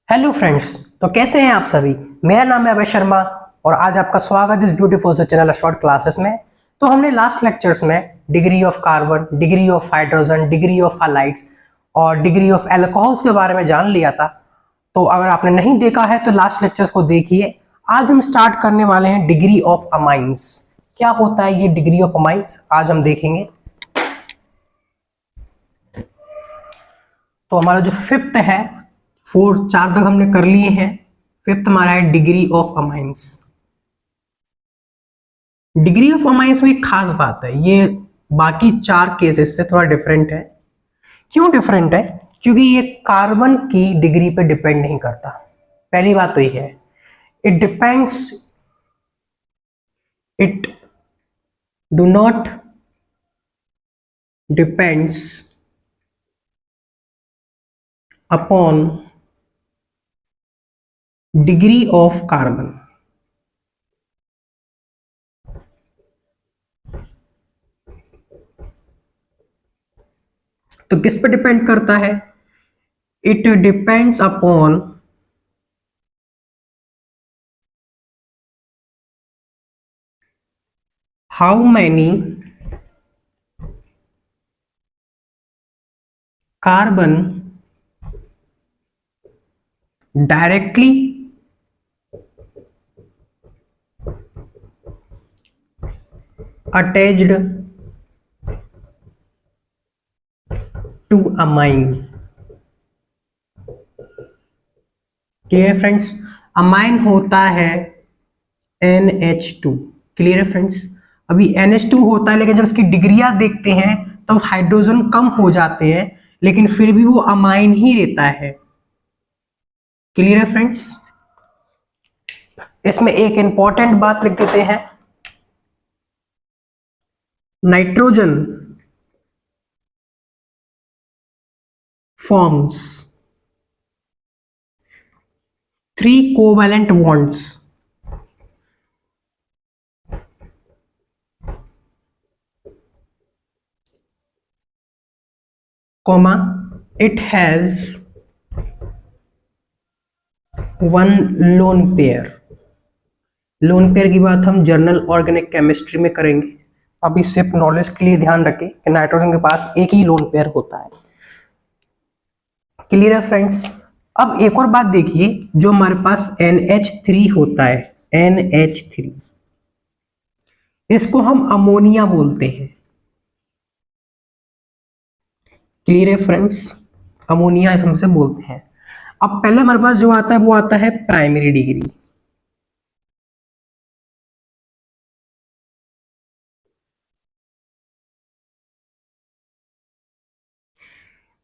Hello friends. तो कैसे हैं आप सभी। मेरा नाम है अभय शर्मा और आज आपका स्वागत इस ब्यूटीफुल से चैनल शॉर्ट क्लासेस में। तो हमने लास्ट लेक्चर्स में degree of carbon, degree of hydrogen, degree of highlights और डिग्री ऑफ एल्कोहल्स के बारे में जान लिया था। तो अगर आपने नहीं देखा है तो लास्ट लेक्चर्स को देखिए। आज हम स्टार्ट करने वाले हैं डिग्री ऑफ अमाइंस। क्या होता है ये डिग्री ऑफ अमाइंस, आज हम देखेंगे। तो हमारा जो फिफ्थ है, चार तक हमने कर लिए हैं। फिफ्थ हमारा है degree of amines. Degree of amines में एक खास बात है, ये बाकी चार केसेस से थोड़ा डिफरेंट है। क्यों डिफरेंट है? क्योंकि ये कार्बन की डिग्री पे डिपेंड नहीं करता। पहली बात तो ये है, it depends, it do not depends upon degree of carbon. तो किस पे डिपेंड करता है? It depends upon how many carbon directly attached to amine। Clear friends? Amine होता है NH2। क्लियर है फ्रेंड्स? अभी NH2 होता है, लेकिन जब इसकी डिग्रियां देखते हैं तो हाइड्रोजन कम हो जाते हैं, लेकिन फिर भी वो अमाइन ही रहता है। क्लियर है फ्रेंड्स? इसमें एक इंपॉर्टेंट बात लिख देते हैं, nitrogen forms 3 covalent bonds comma it has one lone pair। Lone pair की बात हम जर्नल ऑर्गेनिक केमिस्ट्री में करेंगे। अभी सिर्फ नॉलेज के लिए ध्यान रखें कि नाइट्रोजन के पास एक ही लोन पेयर होता है। क्लियर है फ्रेंड्स? अब एक और बात देखिए, जो हमारे पास NH3 होता है, NH3, इसको हम अमोनिया बोलते हैं। क्लियर है फ्रेंड्स? अमोनिया हमसे बोलते हैं। अब पहले हमारे पास जो आता है वो आता है प्राइमरी डिग्री।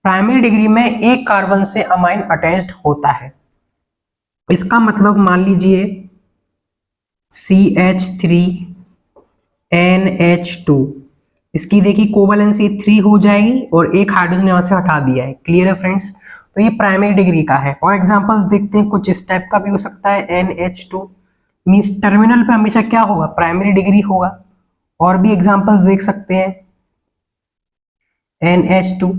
प्राइमरी डिग्री में एक कार्बन से अमाइन अटैच्ड होता है। इसका मतलब मान लीजिए CH3NH2, इसकी देखिए कोवैलेंसी 3 हो जाएगी और एक हाइड्रोजन यहां से हटा दिया है। क्लियर है फ्रेंड्स? तो ये प्राइमरी डिग्री का है। और एग्जांपल्स देखते हैं, कुछ इस टाइप का भी हो सकता है। NH2 मींस टर्मिनल पे हमेशा क्या होगा? प्राइमरी डिग्री होगा। और भी एग्जांपल्स देख सकते हैं, NH2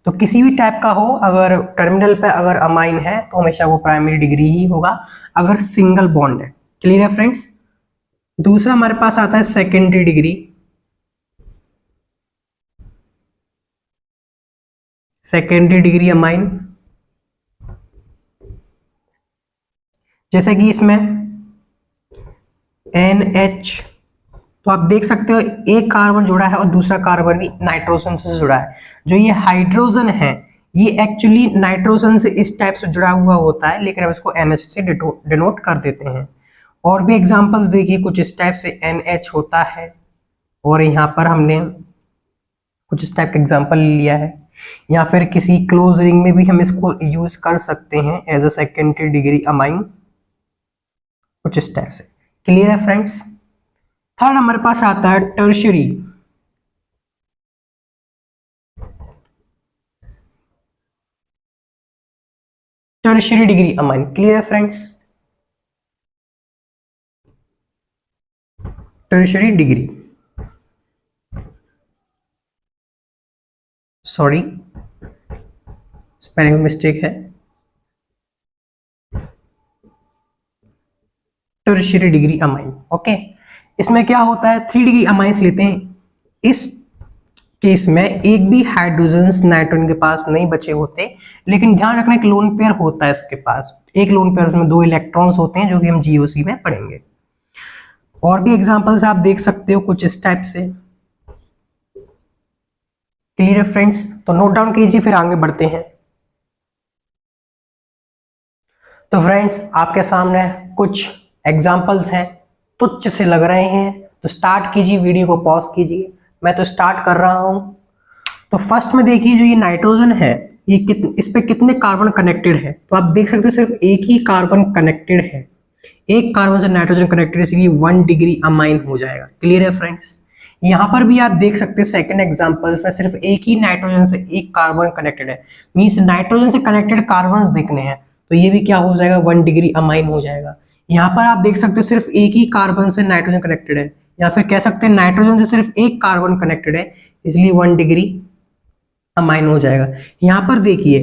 तो किसी भी टाइप का हो, अगर टर्मिनल पे अगर अमाइन है तो हमेशा वो प्राइमरी डिग्री ही होगा अगर सिंगल बॉन्ड है। क्लियर है फ्रेंड्स? दूसरा हमारे पास आता है secondary degree. Secondary degree amine, जैसे कि इसमें NH, तो आप देख सकते हो एक कार्बन जुड़ा है और दूसरा कार्बन भी नाइट्रोजन से जुड़ा है। जो ये हाइड्रोजन है ये एक्चुअली नाइट्रोजन से इस टाइप से जुड़ा हुआ होता है, लेकिन हम इसको NH से डिनोट कर देते हैं। और भी एग्जांपल्स देखिए, कुछ इस टाइप से NH होता है और यहाँ पर हमने कुछ इस टाइप का एग्जांपल लिया है। या फिर किसी क्लोज रिंग में भी हम इसको यूज कर सकते हैं as a secondary degree amine, कुछ इस टाइप से। क्लियर है फ्रेंड्स? थर्ड हमारे पास आता है tertiary. Tertiary degree amine. Clear है friends? Tertiary degree, sorry spelling mistake है। Tertiary degree amine. ओके, इसमें क्या होता है, 3 डिग्री अमाइंस लेते हैं। इस केस में एक भी हाइड्रोजन्स नाइट्रोजन के पास नहीं बचे होते, लेकिन ध्यान रखना एक लोन पेयर होता है इसके पास, एक लोन पेयर, उसमें 2 इलेक्ट्रॉन्स होते हैं, जो कि हम जीओसी में पढ़ेंगे। और भी एग्जांपल्स आप देख सकते हो कुछ इस टाइप से। क्लियर है फ्रेंड्स? तो नोट डाउन कीजिए, फिर आगे बढ़ते हैं। तो फ्रेंड्स, आपके सामने कुछ एग्जांपल्स हैं, तुच्छ से लग रहे हैं, तो स्टार्ट कीजिए, वीडियो को पॉज कीजिए, मैं तो स्टार्ट कर रहा हूं। तो फर्स्ट में देखिए, जो ये नाइट्रोजन है, ये इस पे कितने कार्बन कनेक्टेड है, तो आप देख सकते हो सिर्फ एक ही कार्बन कनेक्टेड है, एक कार्बन से नाइट्रोजन कनेक्टेड है, इसलिए 1 डिग्री अमाइन हो जाएगा। क्लियर है फ्रेंड्स? यहाँ पर भी आप देख सकते हैं सेकंड एग्जांपल, इसमें सिर्फ एक ही नाइट्रोजन से एक कार्बन कनेक्टेड है, मींस नाइट्रोजन से कनेक्टेड कार्बन्स देखने हैं, तो ये भी क्या हो जाएगा, 1 डिग्री अमाइन हो जाएगा। यहाँ पर आप देख सकते हैं सिर्फ एक ही कार्बन से नाइट्रोजन कनेक्टेड है, या फिर कह सकते हैं नाइट्रोजन से सिर्फ एक कार्बन कनेक्टेड है, इसलिए 1 डिग्री अमाइन हो जाएगा। यहाँ पर देखिए,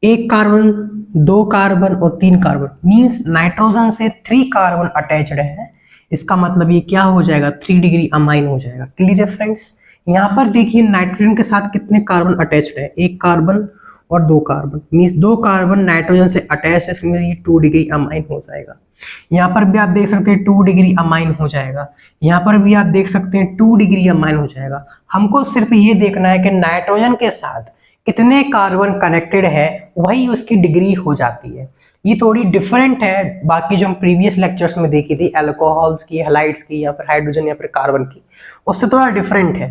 एक कार्बन, 2 कार्बन और 3 कार्बन, मींस नाइट्रोजन से 3 कार्बन अटैच्ड है, इसका मतलब ये क्या हो जाएगा, 3 डिग्री अमाइन हो जाएगा। क्लियर है फ्रेंड्स? यहाँ पर देखिए नाइट्रोजन के साथ कितने कार्बन अटैच्ड है, एक कार्बन और 2 कार्बन, मींस 2 कार्बन नाइट्रोजन से अटैच है, इसलिए ये 2 डिग्री अमाइन हो जाएगा। यहाँ पर भी आप देख सकते हैं 2 डिग्री अमाइन हो जाएगा, यहाँ पर भी आप देख सकते हैं 2 डिग्री अमाइन हो जाएगा। हमको सिर्फ ये देखना है कि नाइट्रोजन के साथ कितने कार्बन कनेक्टेड है, वही उसकी डिग्री हो जाती है। ये थोड़ी डिफरेंट है बाकी जो हम प्रीवियस लेक्चर्स में देखी थी, अल्कोहल्स की, हैलाइड्स की, या फिर हाइड्रोजन या फिर कार्बन की, उससे थोड़ा डिफरेंट है।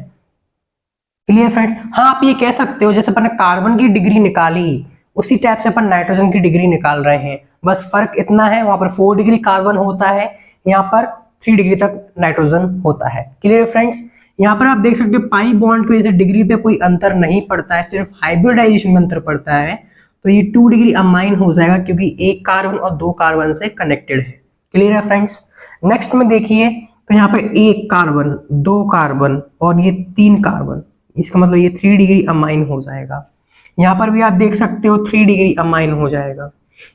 Clear friends? हाँ, आप ये कह सकते हो जैसे अपन ने कार्बन की डिग्री निकाली, उसी टाइप से अपन नाइट्रोजन की डिग्री निकाल रहे हैं, बस फर्क इतना है, वहां पर 4 डिग्री कार्बन होता है, यहाँ पर 3 डिग्री तक नाइट्रोजन होता है। Clear friends? यहाँ पर आप देख सकते हो पाई बॉन्ड की वजह से डिग्री पे कोई अंतर नहीं पड़ता है, सिर्फ हाइब्रिडाइजेशन में अंतर पड़ता है, तो ये 2 डिग्री अमाइन हो जाएगा, क्योंकि एक कार्बन और 2 कार्बन से कनेक्टेड है। क्लियर है फ्रेंड्स? नेक्स्ट में देखिए, तो यहाँ पे 1 कार्बन, 2 कार्बन और ये 3 कार्बन, इसका मतलब ये 3 डिग्री अमाइन हो जाएगा। यहाँ पर भी आप देख सकते हो 3 डिग्री अमाइन हो जाएगा,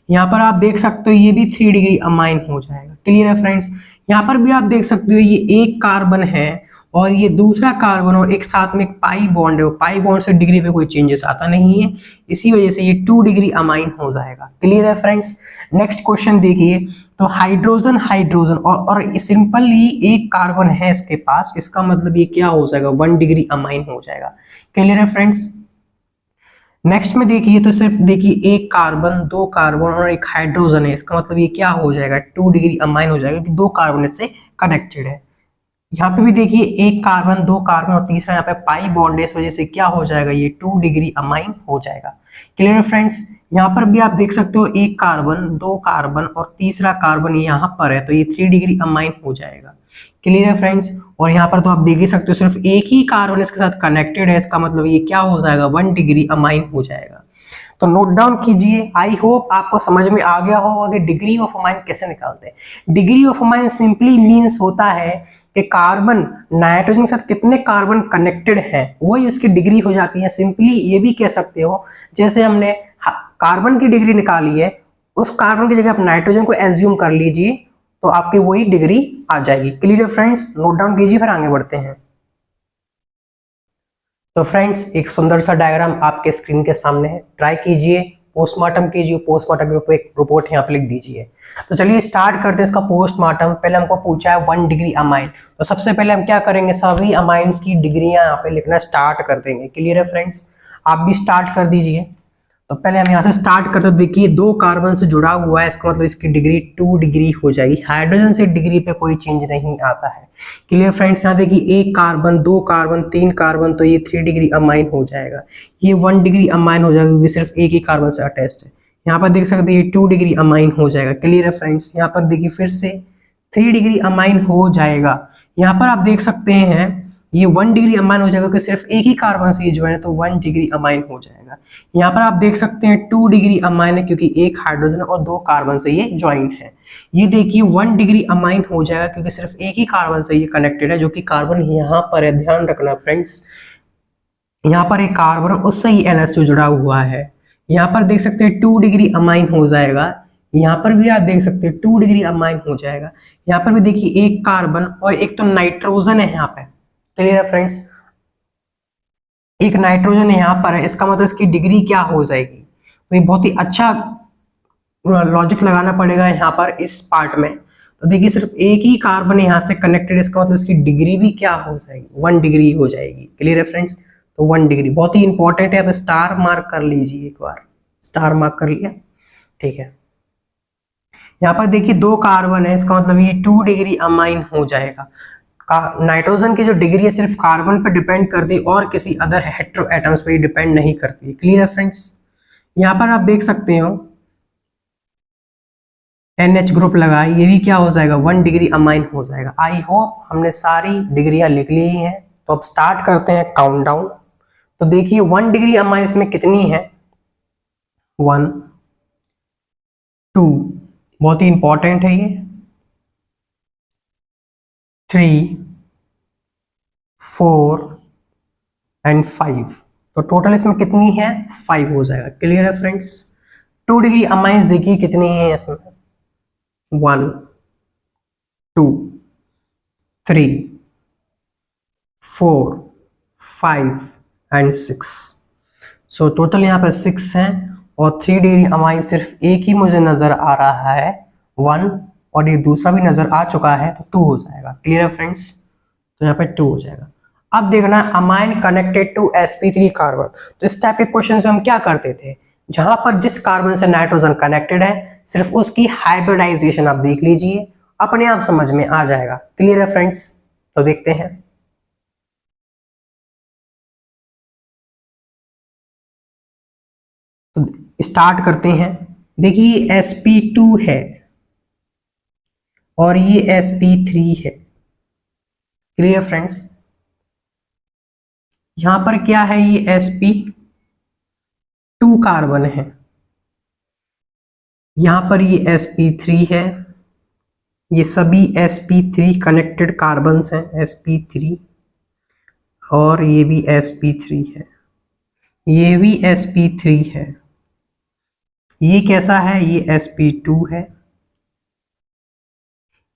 यहाँ पर आप देख सकते हो ये भी 3 डिग्री अमाइन हो जाएगा। क्लियर है फ्रेंड्स? यहाँ पर भी आप देख सकते हो ये एक कार्बन है और ये दूसरा कार्बन, और एक साथ में एक पाई बॉन्ड है, पाई बॉन्ड से डिग्री पे कोई चेंजेस आता नहीं है, इसी वजह से ये 2 डिग्री अमाइन हो जाएगा। क्लियर है फ्रेंड्स? नेक्स्ट क्वेश्चन देखिए, तो हाइड्रोजन हाइड्रोजन और सिंपली एक कार्बन है इसके पास, इसका मतलब ये क्या हो जाएगा, 1 डिग्री अमाइन हो जाएगा। क्लियर है फ्रेंड्स? नेक्स्ट में देखिए, तो सिर्फ देखिए एक कार्बन, 2 कार्बन और एक हाइड्रोजन है, इसका मतलब ये क्या हो जाएगा, 2 डिग्री अमाइन हो जाएगा, क्योंकि 2 कार्बन इससे कनेक्टेड है। यहाँ पे भी देखिए एक कार्बन, 2 कार्बन और तीसरा यहाँ पे पाई बॉन्ड है, इस वजह से क्या हो जाएगा, ये 2 डिग्री अमाइन हो जाएगा। क्लियर है फ्रेंड्स? यहाँ पर भी आप देख सकते हो एक कार्बन, 2 कार्बन और तीसरा कार्बन यहाँ पर है, तो ये 3 डिग्री अमाइन हो जाएगा। क्लियर है फ्रेंड्स? और यहाँ पर तो आप देख ही सकते हो सिर्फ एक ही कार्बन इसके साथ कनेक्टेड है, इसका मतलब ये क्या हो जाएगा, 1 डिग्री अमाइन हो जाएगा। तो नोट डाउन कीजिए। आई होप आपको समझ में आ गया होगा कि डिग्री ऑफ अमाइन कैसे निकालते हैं। Degree of amine simply means होता है कि कार्बन नाइट्रोजन के साथ कितने कार्बन कनेक्टेड है, वही उसकी डिग्री हो जाती है। सिंपली ये भी कह सकते हो जैसे हमने कार्बन की डिग्री निकाली है, उस कार्बन की जगह आप नाइट्रोजन को एज्यूम कर लीजिए, तो आपकी वही डिग्री आ जाएगी। क्लियर है फ्रेंड्स? नोट डाउन कीजिए, फिर आगे बढ़ते हैं। तो फ्रेंड्स, एक सुंदर सा डायग्राम आपके स्क्रीन के सामने है, ट्राई कीजिए, पोस्टमार्टम कीजिए, पोस्टमार्टम के ऊपर एक रिपोर्ट यहाँ पे लिख दीजिए। तो चलिए स्टार्ट करते हैं इसका पोस्टमार्टम। पहले हमको पूछा है 1 डिग्री अमाइन, तो सबसे पहले हम क्या करेंगे, सभी अमाइंस की डिग्रियां यहाँ पे लिखना स्टार्ट कर देंगे। क्लियर है फ्रेंड्स? आप भी स्टार्ट कर दीजिए। तो पहले हम यहाँ से स्टार्ट करते हैं। देखिए 2 कार्बन से जुड़ा हुआ है, इसका मतलब इसकी डिग्री 2 डिग्री हो जाएगी। हाइड्रोजन से डिग्री पे कोई चेंज नहीं आता है। Clear friends? यहाँ देखिए 1 कार्बन, 2 कार्बन, 3 कार्बन, तो ये 3 डिग्री अमाइन हो जाएगा। ये 1 डिग्री अमाइन हो जाएगा क्योंकि सिर्फ एक ही कार्बन से अटैच्ड है। यहाँ पर देख सकते हैं ये 2 डिग्री अमाइन हो जाएगा। क्लियर है फ्रेंड्स? यहाँ पर देखिए फिर से 3 डिग्री अमाइन हो जाएगा। यहाँ पर आप देख सकते हैं ये 1 डिग्री अमाइन हो जाएगा क्योंकि सिर्फ एक ही कार्बन से ये ज्वाइन है, तो 1 डिग्री अमाइन हो जाएगा। यहाँ पर आप देख सकते हैं 2 डिग्री अमाइन है क्योंकि एक हाइड्रोजन और 2 कार्बन से ये ज्वाइन है। ये देखिए 1 डिग्री अमाइन हो जाएगा क्योंकि सिर्फ एक ही कार्बन से ये कनेक्टेड है, जो कि कार्बन यहाँ पर है। ध्यान रखना फ्रेंड्स, यहाँ पर एक कार्बन उससे ही NH2 जुड़ा हुआ है। यहाँ पर देख सकते हैं 2 डिग्री अमाइन हो जाएगा। यहाँ पर भी आप देख सकते हैं 2 डिग्री अमाइन हो जाएगा। यहाँ पर भी देखिए एक कार्बन और एक तो नाइट्रोजन है यहाँ पे, क्लियर है फ्रेंड्स, एक नाइट्रोजन यहाँ पर है, इसका मतलब इसकी डिग्री क्या हो जाएगी। तो ये बहुत ही अच्छा लॉजिक लगाना पड़ेगा यहाँ पर इस पार्ट में। तो देखिए सिर्फ एक ही कार्बन यहाँ से कनेक्टेड, इसका मतलब इसकी डिग्री भी क्या हो जाएगी, 1 डिग्री हो जाएगी, क्लियर है फ्रेंड्स। तो 1 डिग्री बहुत ही इंपॉर्टेंट है, अब स्टार मार्क कर लीजिए, एक बार स्टार मार्क कर लिया, ठीक है। यहाँ पर देखिए 2 कार्बन है, इसका मतलब ये 2 डिग्री अमाइन हो जाएगा। नाइट्रोजन की जो डिग्री है सिर्फ कार्बन पर डिपेंड करती है और किसी अदर हेटेरो एटम्स पे डिपेंड नहीं करती, क्लियर है फ्रेंड्स। यहाँ पर आप देख सकते हो NH ग्रुप लगा, ये भी क्या हो जाएगा, 1 डिग्री अमाइन हो जाएगा। आई होप हमने सारी डिग्रियां लिख ली हैं। तो अब स्टार्ट करते हैं काउंटडाउन। तो देखिए 1 डिग्री अमाइन इसमें कितनी है, 1 2, बहुत ही इंपॉर्टेंट है ये, 3 4 एंड 5। तो टोटल इसमें कितनी है, 5 हो जाएगा, क्लियर है फ्रेंड्स। 2 डिग्री अमाइंस देखिए कितनी है इसमें, 1 2 3 4 5 एंड 6। सो टोटल यहाँ पर 6 हैं और 3 डिग्री अमाइन सिर्फ एक ही मुझे नजर आ रहा है, 1, और ये दूसरा भी नजर आ चुका है, तो 2 हो जाएगा, क्लियर है फ्रेंड्स। तो यहाँ पर 2 हो जाएगा। अब देखना amine connected to sp3 carbon. तो इस टाइप के क्वेश्चन में हम क्या करते थे, जहां पर जिस कार्बन से नाइट्रोजन कनेक्टेड है सिर्फ उसकी हाइब्रिडाइजेशन आप देख लीजिए, अपने आप समझ में आ जाएगा, क्लियर है फ्रेंड्स। तो देखते हैं, तो स्टार्ट करते हैं। देखिए sp2 है और ये sp3 है, क्लियर फ्रेंड्स। यहां पर क्या है, ये sp2 कार्बन है, यहां पर ये sp3 है, ये सभी sp3 कनेक्टेड कार्बन्स हैं, sp3, और ये भी sp3 है, ये भी sp3 है, ये कैसा है, ये sp2 है,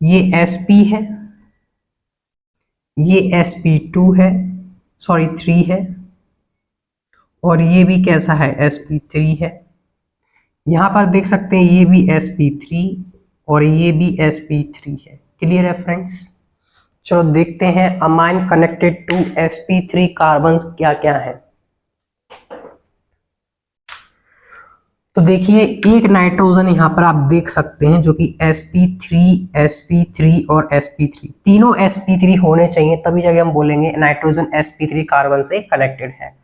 ये sp है, ये sp2 है, सॉरी 3 है, और ये भी कैसा है, sp3 है। यहां पर देख सकते हैं ये भी sp3 और ये भी sp3 है, क्लियर है फ्रेंड्स। चलो देखते हैं amine connected to sp3 carbon क्या क्या है। तो देखिए एक नाइट्रोजन यहां पर आप देख सकते हैं जो कि sp3 और sp3, तीनों sp3 होने चाहिए, तभी जगह हम बोलेंगे नाइट्रोजन sp3 कार्बन से कनेक्टेड है।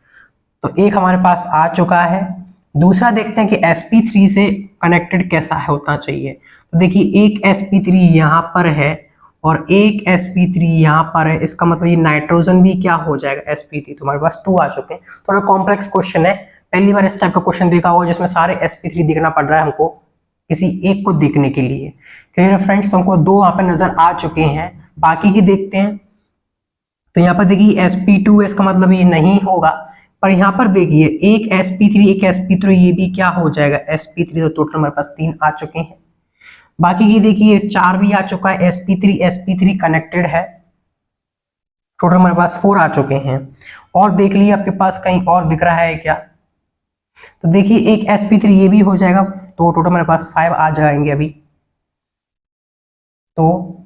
तो एक हमारे पास आ चुका है। दूसरा देखते हैं कि sp3 से कनेक्टेड कैसा होना चाहिए। तो देखिए एक sp3 यहाँ पर है और एक sp3 यहाँ पर है, इसका मतलब ये नाइट्रोजन भी क्या हो जाएगा, sp3। तो हमारे पास 2 आ चुके हैं। थोड़ा कॉम्प्लेक्स क्वेश्चन है, पहली बार इस टाइप का क्वेश्चन देखा होगा जिसमें सारे sp3 देखना पड़ रहा है हमको किसी एक को देखने के लिए, क्लियर है फ्रेंड्स। तो हमको 2 यहाँ पे नजर आ चुके हैं, बाकी की देखते हैं। तो यहाँ पर देखिए sp2 है, इसका मतलब ये नहीं होगा, पर यहाँ पर देखिए एक sp3 एक sp3, ये भी क्या हो जाएगा, sp3। तो टोटल हमारे पास 3 आ चुके हैं। बाकी की देखिए 4 भी आ चुका है, sp3 कनेक्टेड है, टोटल हमारे पास 4 आ चुके हैं। और देख लीजिए आपके पास कहीं और दिख रहा है क्या, तो देखिए एक sp3 ये भी हो जाएगा, तो टोटल हमारे पास 5 आ जाएंगे अभी। तो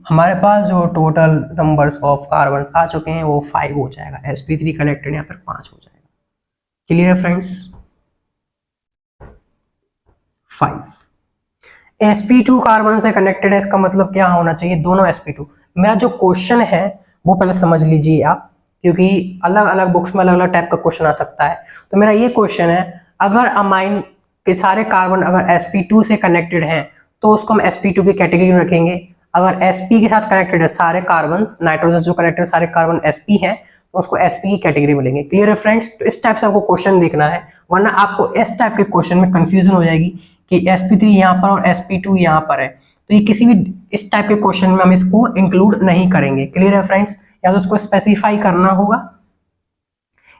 हमारे पास जो टोटल नंबर्स ऑफ कार्बन आ चुके हैं वो 5 हो जाएगा, sp3 कनेक्टेड यहाँ पर 5 हो जाएगा, क्लियर है फ्रेंड्स। 5 sp2 कार्बन से कनेक्टेड है, इसका मतलब क्या होना चाहिए, दोनों sp2। मेरा जो क्वेश्चन है वो पहले समझ लीजिए आप, क्योंकि अलग अलग बुक्स में अलग अलग टाइप का क्वेश्चन आ सकता है। तो मेरा ये क्वेश्चन है, अगर अमाइन के सारे कार्बन अगर sp2 से कनेक्टेड हैं तो उसको हम sp2 की कैटेगरी में रखेंगे। अगर sp के साथ कनेक्टेड है सारे कार्बन, नाइट्रोजन जो कनेक्टेड सारे कार्बन sp हैं, तो उसको sp की कैटेगरी में लेंगे, क्लियर है फ्रेंड्स। तो इस टाइप से आपको क्वेश्चन देखना है, वरना आपको इस टाइप के क्वेश्चन में कंफ्यूजन हो जाएगी कि sp3 यहाँ पर और sp2 यहाँ पर है। तो ये किसी भी इस टाइप के क्वेश्चन में हम इसको इंक्लूड नहीं करेंगे, क्लियर है फ्रेंड्स, या तो उसको स्पेसिफाई करना होगा।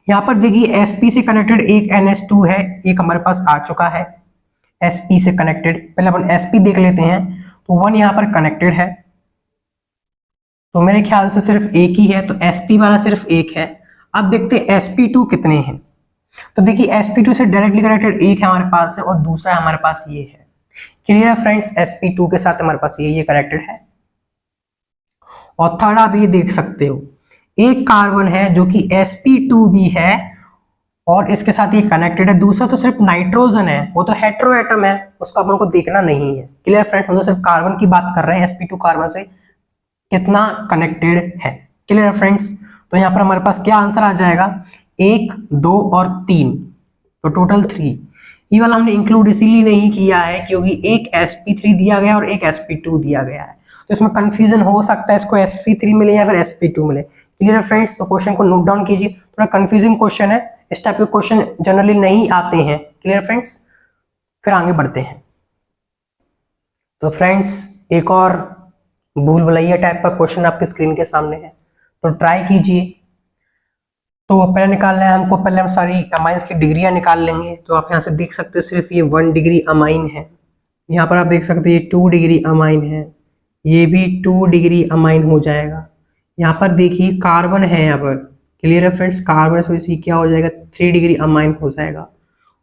यहाँ पर देखिए sp से कनेक्टेड एक NH2 है, एक हमारे पास आ चुका है, sp से कनेक्टेड। पहले अपन sp देख लेते हैं। तो 1 यहाँ पर कनेक्टेड है, तो मेरे ख्याल से सिर्फ एक ही है, तो sp वाला सिर्फ एक है। अब देखते हैं sp2 कितने हैं। तो देखिए sp2 से डायरेक्टली कनेक्टेड एक है हमारे पास है, और दूसरा हमारे पास ये है। क्लियर है फ्रेंड्स, sp2 के साथ हमारे पास ये कनेक्टेड है। और थर्ड आप ये देख सकते हो, एक कार्बन है जो कि sp2 भी है और इसके साथ ये कनेक्टेड है। दूसरा तो सिर्फ नाइट्रोजन है, वो तो हेटेरो एटम है, उसका अपन को देखना नहीं है। क्लियर फ्रेंड्स, हम तो सिर्फ कार्बन की बात कर रहे हैं, sp2 कार्बन से कितना कनेक्टेड है। क्लियर फ्रेंड्स, तो यहाँ पर हमारे पास क्या आंसर आ जाएगा, 1, 2 और 3, तो टोटल 3। ये वाला हमने इंक्लूड इसीलिए नहीं किया है क्योंकि एक sp3 दिया गया और एक sp2 दिया गया है, तो इसमें कंफ्यूजन हो सकता है, इसको sp3 मिले या फिर sp2 मिले। क्लियर फ्रेंड्स, तो क्वेश्चन को नोट डाउन कीजिए, थोड़ा कंफ्यूजिंग क्वेश्चन है, इस टाइप के क्वेश्चन जनरली नहीं आते हैं। क्लियर फ्रेंड्स, फिर आगे बढ़ते हैं। तो फ्रेंड्स, एक और भूल भुलैया टाइप का क्वेश्चन आपके स्क्रीन के सामने है, तो ट्राई कीजिए। तो पहले निकालना है हमको, पहले हम सारी अमाइंस की डिग्रियां निकाल लेंगे। तो आप यहाँ से देख सकते हो सिर्फ ये 1 डिग्री अमाइन है, यहाँ पर आप देख सकते हो ये 2 डिग्री अमाइन है, ये भी 2 डिग्री अमाइन हो जाएगा। यहाँ पर देखिए कार्बन है यहाँ पर। क्लियर है फ्रेंड्स, कार्बन से वैसे क्या हो जाएगा, 3 डिग्री अमाइन हो जाएगा,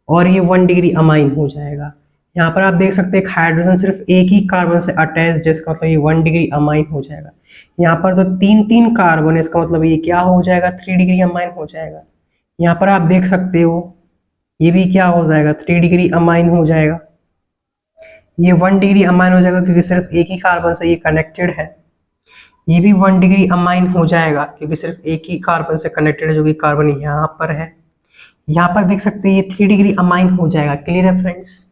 और ये 1 डिग्री अमाइन हो जाएगा। यहाँ पर आप देख सकते हैं एक हाइड्रोजन सिर्फ एक ही कार्बन से अटैच, जिसका मतलब ये 1 डिग्री अमाइन हो जाएगा। यहाँ पर तो 3 कार्बन है, इसका मतलब ये क्या हो जाएगा, 3 डिग्री अमाइन हो जाएगा। यहाँ पर आप देख सकते हो ये भी क्या हो जाएगा, 3 डिग्री अमाइन हो जाएगा। ये 1 डिग्री अमाइन हो जाएगा क्योंकि सिर्फ एक ही कार्बन से ये कनेक्टेड है। ये भी 1 डिग्री अमाइन हो जाएगा क्योंकि सिर्फ एक ही कार्बन से कनेक्टेड है, जो कि कार्बन यहाँ पर है। यहाँ पर देख सकते हैं ये 3 डिग्री अमाइन हो जाएगा। क्लियर है फ्रेंड्स,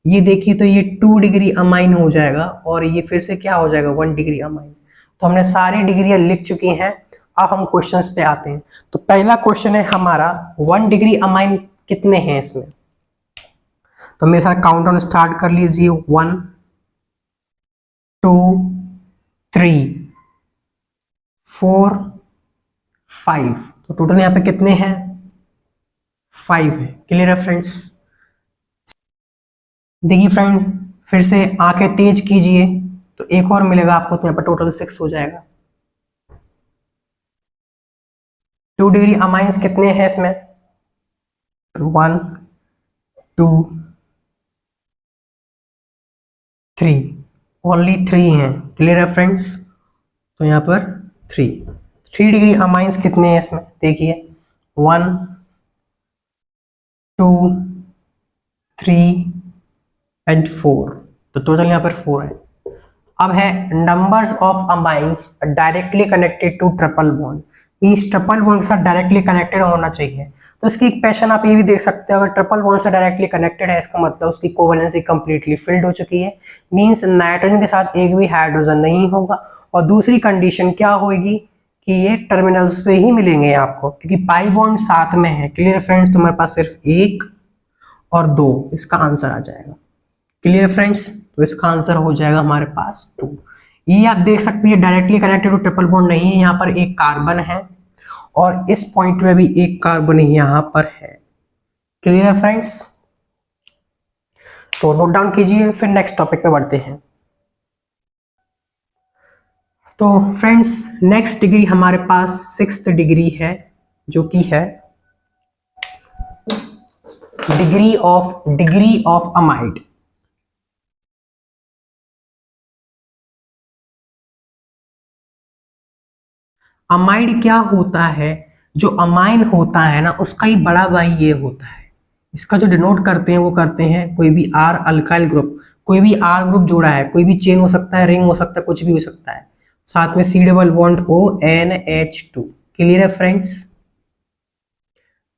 ये देखिए तो ये 2 डिग्री अमाइन हो जाएगा, और ये फिर से क्या हो जाएगा, 1 डिग्री अमाइन। तो हमने सारी डिग्रियां लिख चुकी हैं। अब हम क्वेश्चंस पे आते हैं। तो पहला क्वेश्चन है हमारा, 1 डिग्री अमाइन कितने हैं इसमें। तो मेरे साथ काउंट डाउन स्टार्ट कर लीजिए, 1, 2, 3, 4, 5। तो टोटल यहाँ पे कितने हैं, 5 है। क्लियर है फ्रेंड्स, देखिए फ्रेंड फिर से आंखें तेज कीजिए, तो एक और मिलेगा आपको, तो यहाँ पर टोटल 6 हो जाएगा। 2 डिग्री अमाइंस कितने हैं इसमें, 1, 2, 3, ओनली 3 हैं। क्लियर है फ्रेंड्स, तो यहाँ पर 3 डिग्री अमाइंस कितने हैं इसमें, देखिए 1, 2, 3 एंड 4, तो टोटल यहाँ पर 4 है। अब है numbers of amines directly connected to triple bond, means triple bond के साथ डायरेक्टली कनेक्टेड होना चाहिए। तो इसकी एक पैशन आप ये भी देख सकते हो, अगर ट्रिपल बॉन्ड से डायरेक्टली कनेक्टेड है, इसका मतलब उसकी कोवेलेंसी कंप्लीटली फिल्ड हो चुकी है, मींस नाइट्रोजन के साथ एक भी हाइड्रोजन नहीं होगा। और दूसरी कंडीशन क्या होगी कि ये टर्मिनल्स पे ही मिलेंगे आपको, क्योंकि पाई बॉन्ड साथ में है। क्लियर फ्रेंड्स, तो हमारे पास सिर्फ 1 और 2 इसका आंसर आ जाएगा। क्लियर फ्रेंड्स, तो इसका आंसर हो जाएगा हमारे पास 2। ये आप देख सकते हैं directly connected to triple bond नहीं है, यहाँ पर एक कार्बन है और इस पॉइंट में भी एक कार्बन यहाँ पर है। क्लियर है फ्रेंड्स, तो नोट डाउन कीजिए, फिर नेक्स्ट टॉपिक पे बढ़ते हैं। तो फ्रेंड्स नेक्स्ट डिग्री हमारे पास 6th डिग्री है, जो कि है डिग्री ऑफ अमाइड। अमाइड क्या होता है, जो अमाइन होता है ना, उसका ही बड़ा भाई ये होता है। इसका जो डिनोट करते हैं वो करते हैं कोई भी आर अल्काइल ग्रुप, कोई भी आर ग्रुप जोड़ा है, कोई भी चेन हो सकता है, रिंग हो सकता है, कुछ भी हो सकता है, साथ में C double bond ONH2। Clear है फ्रेंड्स,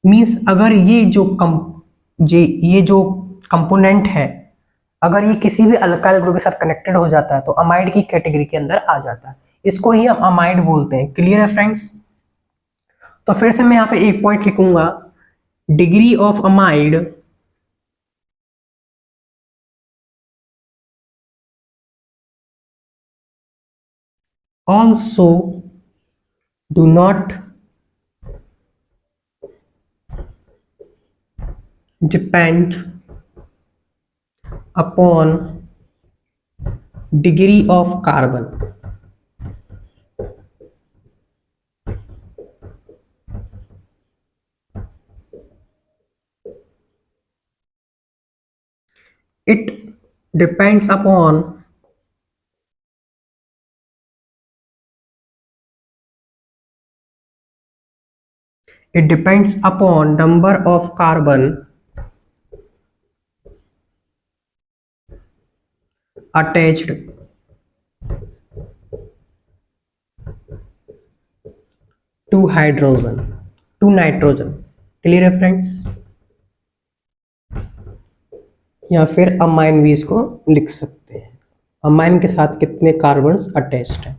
मीन्स अगर ये जो कंपोनेंट है, अगर ये किसी भी अल्काइल ग्रुप के साथ कनेक्टेड हो जाता है तो अमाइड की कैटेगरी के अंदर आ जाता है, इसको ही हम अमाइड बोलते हैं। क्लियर है फ्रेंड्स, तो फिर से मैं यहाँ पे एक पॉइंट लिखूंगा, degree of amide also do not depend upon degree of carbon. It depends upon number of carbon attached to hydrogen to nitrogen। Clear है फ्रेंड्स? या फिर अमाइन भी इसको लिख सकते हैं, अमाइन के साथ कितने कार्बन्स अटैच्ड है।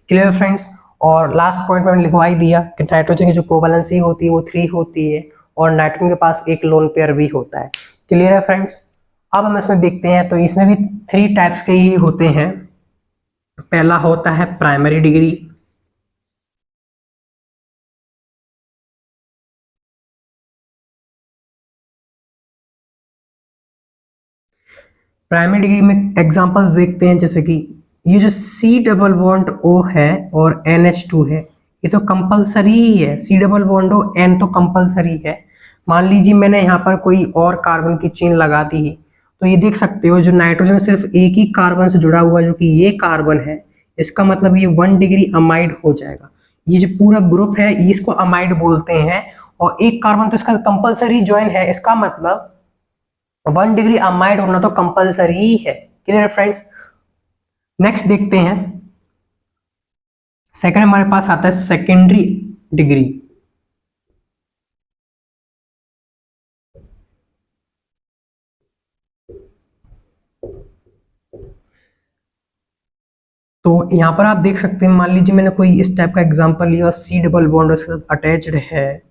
Clear friends? और लास्ट पॉइंट में मैंने लिखवा ही दिया कि नाइट्रोजन की जो कोवैलेंसी होती है वो 3 होती है और नाइट्रोजन के पास एक लोन पेयर भी होता है। क्लियर है फ्रेंड्स? अब हम इसमें देखते हैं, तो इसमें भी 3 टाइप्स के ही होते हैं। पहला होता है प्राइमरी डिग्री, प्राइमरी डिग्री में एग्जांपल्स देखते हैं, जैसे कि ये जो C डबल बॉन्ड O है और NH2 है, ये तो कंपलसरी ही है। C double bond O N तो कंपलसरी है। मान लीजिए मैंने यहाँ पर कोई और कार्बन की चेन लगा दी है, तो ये देख सकते हो जो नाइट्रोजन सिर्फ एक ही कार्बन से जुड़ा हुआ जो कि ये कार्बन है, इसका मतलब ये 1 डिग्री अमाइड हो जाएगा। ये जो पूरा ग्रुप है इसको अमाइड बोलते हैं, और एक कार्बन तो इसका कंपलसरी ज्वाइन है, इसका मतलब 1 डिग्री अमाइड होना तो कंपलसरी ही है। Clear friends? नेक्स्ट देखते हैं, सेकंड हमारे पास आता है सेकेंडरी डिग्री। तो यहां पर आप देख सकते हैं, मान लीजिए मैंने कोई इस टाइप का एग्जांपल लिया और C डबल बॉन्ड उसके साथ अटैच्ड है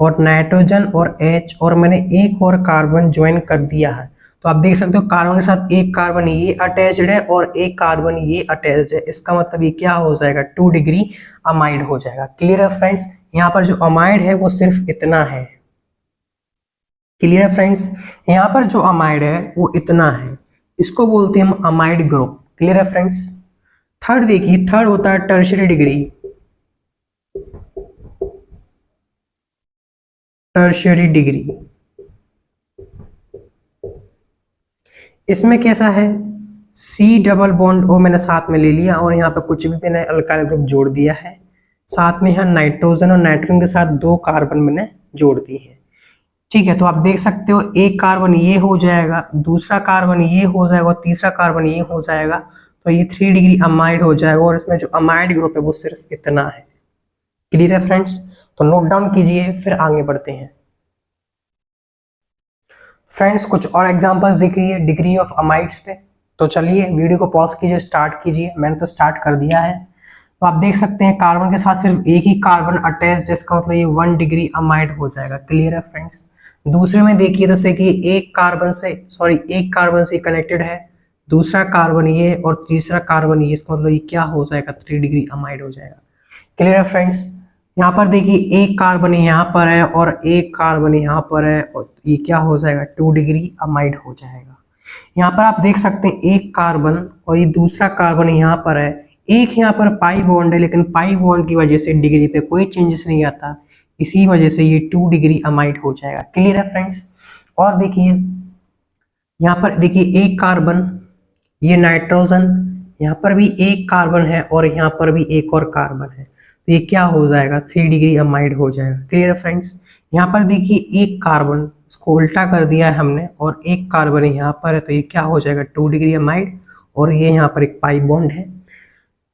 और नाइट्रोजन और H और मैंने एक और कार्बन ज्वाइन कर दिया है, तो आप देख सकते हो कार्बन के साथ एक कार्बन ये अटैच्ड है और एक कार्बन ये अटैच्ड है। इसका मतलब ये क्या हो जाएगा, 2 डिग्री अमाइड हो जाएगा। क्लियर है फ्रेंड्स? यहाँ पर जो अमाइड है वो सिर्फ इतना है। क्लियर है फ्रेंड्स? यहाँ पर जो अमाइड है वो इतना है, इसको बोलते हैं हम अमाइड ग्रुप। क्लियर है फ्रेंड्स? थर्ड देखिए, थर्ड होता है टर्शियरी डिग्री। टर्शियरी डिग्री इसमें कैसा है, C डबल बॉन्ड O मैंने साथ में ले लिया और यहाँ पे कुछ भी मैंने अल्काइल ग्रुप जोड़ दिया है, साथ में यहाँ नाइट्रोजन और नाइट्रोजन के साथ 2 कार्बन मैंने जोड़ दी है। ठीक है, तो आप देख सकते हो एक कार्बन ये हो जाएगा, दूसरा कार्बन ये हो जाएगा और तीसरा कार्बन ये हो जाएगा, तो ये 3 डिग्री अमाइड हो जाएगा और इसमें जो अमाइड ग्रुप है वो सिर्फ इतना है। क्लियर है फ्रेंड्स? तो नोट डाउन कीजिए, फिर आगे बढ़ते हैं। फ्रेंड्स कुछ और एग्जांपल्स दिख रही है डिग्री ऑफ अमाइड्स पे, तो चलिए वीडियो को पॉज कीजिए, स्टार्ट कीजिए। मैंने तो स्टार्ट कर दिया है। तो आप देख सकते हैं कार्बन के साथ सिर्फ एक ही कार्बन अटैच, जिसका मतलब ये 1 डिग्री अमाइड हो जाएगा। क्लियर है फ्रेंड्स? दूसरे में देखिए, जैसे कि एक कार्बन से कनेक्टेड है, दूसरा कार्बन ये और तीसरा कार्बन ये, इसका मतलब ये क्या हो जाएगा, 3 डिग्री अमाइड हो जाएगा। क्लियर है फ्रेंड्स? यहाँ पर देखिए एक कार्बन यहाँ पर है और एक कार्बन यहाँ पर है, और ये क्या हो जाएगा, 2 डिग्री अमाइड हो जाएगा। यहाँ पर आप देख सकते हैं एक कार्बन और ये दूसरा कार्बन यहाँ पर है, एक यहाँ पर पाई बॉन्ड है, लेकिन पाई बॉन्ड की वजह से डिग्री पे कोई चेंजेस नहीं आता, इसी वजह से ये 2 डिग्री अमाइड हो जाएगा। क्लियर है फ्रेंड्स? और देखिए यहाँ पर देखिए एक कार्बन, ये नाइट्रोजन, यहाँ पर भी एक कार्बन है और यहाँ पर भी एक और कार्बन है, तो ये क्या हो जाएगा, 3 डिग्री अमाइड हो जाएगा। क्लियर है फ्रेंड्स? यहाँ पर देखिए एक कार्बन, इसको उल्टा कर दिया है हमने, और एक कार्बन यहाँ पर है, तो ये क्या हो जाएगा, 2 डिग्री अमाइड, और ये यहाँ पर एक पाई बॉन्ड है।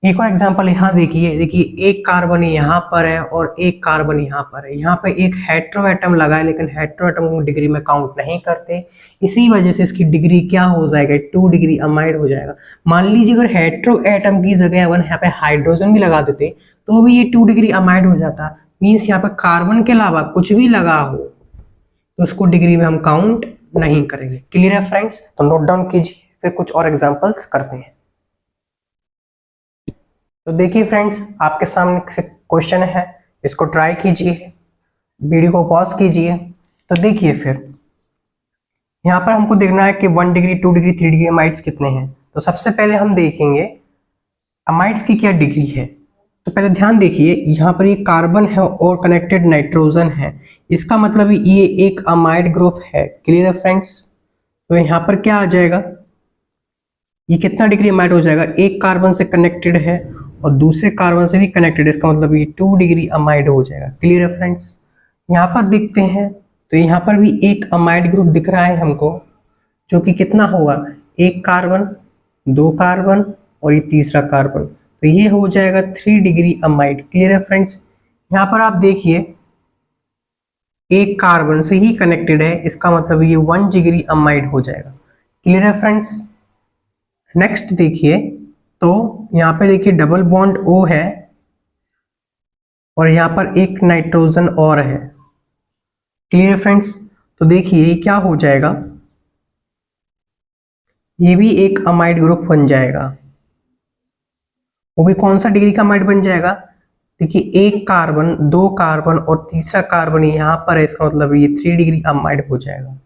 एक और एग्जांपल यहाँ देखिए एक कार्बन यहाँ पर है और एक कार्बन यहाँ पर है, यहाँ पे एक हेट्रो एटम लगा है, लेकिन हेट्रो एटम को डिग्री में काउंट नहीं करते, इसी वजह से इसकी डिग्री क्या हो जाएगा, 2 डिग्री अमाइड हो जाएगा। मान लीजिए अगर हेट्रो एटम की जगह अगर यहाँ पे हाइड्रोजन भी लगा देते तो भी ये 2 डिग्री अमाइड हो जाता। मीन्स यहाँ पे कार्बन के अलावा कुछ भी लगा हो तो उसको डिग्री में हम काउंट नहीं करेंगे। क्लियर है फ्रेंड्स? तो नोट डाउन कीजिए, फिर कुछ और एग्जाम्पल्स करते हैं। तो देखिए फ्रेंड्स, आपके सामने क्वेश्चन है, इसको ट्राई कीजिए, वीडियो को पॉज कीजिए। तो देखिए फिर यहाँ पर हमको देखना है कि 1 डिग्री 2 डिग्री 3 डिग्री अमाइड्स कितने हैं। तो सबसे पहले हम देखेंगे अमाइड्स की क्या डिग्री है। तो पहले ध्यान देखिए, यहाँ पर ये कार्बन है और कनेक्टेड नाइट्रोजन है, इसका मतलब ये एक अमाइड ग्रुप है। क्लियर है फ्रेंड्स? तो यहाँ पर क्या आ जाएगा, ये कितना डिग्री अमाइड हो जाएगा, एक कार्बन से कनेक्टेड है और दूसरे कार्बन से भी कनेक्टेड है, इसका मतलब ये 2 डिग्री अमाइड हो जाएगा। क्लियर है फ्रेंड्स? यहाँ पर देखते हैं तो यहाँ पर भी एक अमाइड ग्रुप दिख रहा है हमको, जो कि कितना होगा, एक कार्बन, 2 कार्बन और ये तीसरा कार्बन, तो ये हो जाएगा 3 डिग्री अमाइड। क्लियर है फ्रेंड्स? यहाँ पर आप देखिए एक कार्बन से ही कनेक्टेड है, इसका मतलब ये 1 डिग्री अमाइड हो जाएगा। क्लियर है फ्रेंड्स? नेक्स्ट देखिए, तो यहाँ पे देखिए डबल बॉन्ड O है और यहाँ पर एक नाइट्रोजन और है। Clear friends? तो देखिए ये क्या हो जाएगा, ये भी एक अमाइड ग्रुप बन जाएगा। वो भी कौन सा डिग्री का अमाइड बन जाएगा, देखिए एक कार्बन, 2 कार्बन और तीसरा कार्बन यहाँ पर है, इसका मतलब ये 3 डिग्री अमाइड हो जाएगा।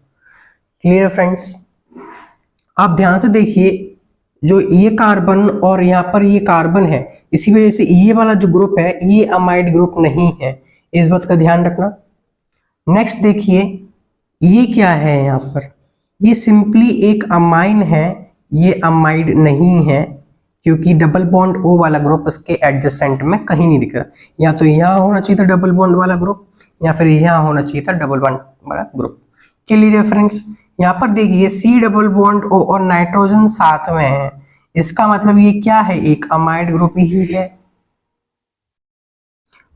Clear friends? आप ध्यान से देखिए, जो ये कार्बन और यहाँ पर ये कार्बन है, इसी वजह से ये वाला जो ग्रुप है ये अमाइड ग्रुप नहीं है, इस बात का ध्यान रखना। नेक्स्ट देखिए, ये क्या है, यहाँ पर ये सिंपली एक अमाइन है, ये अमाइड नहीं है, क्योंकि डबल बॉन्ड O वाला ग्रुप इसके एडजेसेंट में कहीं नहीं दिख रहा। या तो यहाँ होना चाहिए था डबल बॉन्ड वाला ग्रुप, या फिर यहाँ होना चाहिए था डबल बॉन्ड वाला ग्रुप। Clear friends? यहाँ पर देखिए C डबल बॉन्ड O और नाइट्रोजन साथ में है, इसका मतलब ये क्या है, एक अमाइड ग्रुप ही है।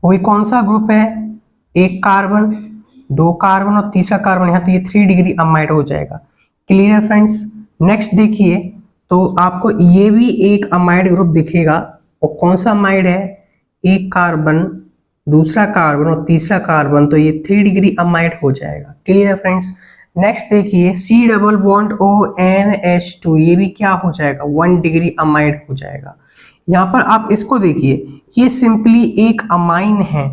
वही कौन सा ग्रुप है, एक कार्बन, 2 कार्बन और तीसरा कार्बन यहाँ, तो ये 3 डिग्री अमाइड हो जाएगा। क्लियर है फ्रेंड्स? नेक्स्ट देखिए, तो आपको ये भी एक अमाइड ग्रुप दिखेगा, और कौन सा अमाइड है, एक कार्बन, दूसरा कार्बन और तीसरा कार्बन, तो ये 3 डिग्री अमाइड हो जाएगा। क्लियर है फ्रेंड्स? नेक्स्ट देखिए C double bond O NH2, ये भी क्या हो जाएगा, 1 डिग्री अमाइड हो जाएगा। यहाँ पर आप इसको देखिए, ये सिंपली एक अमाइन है।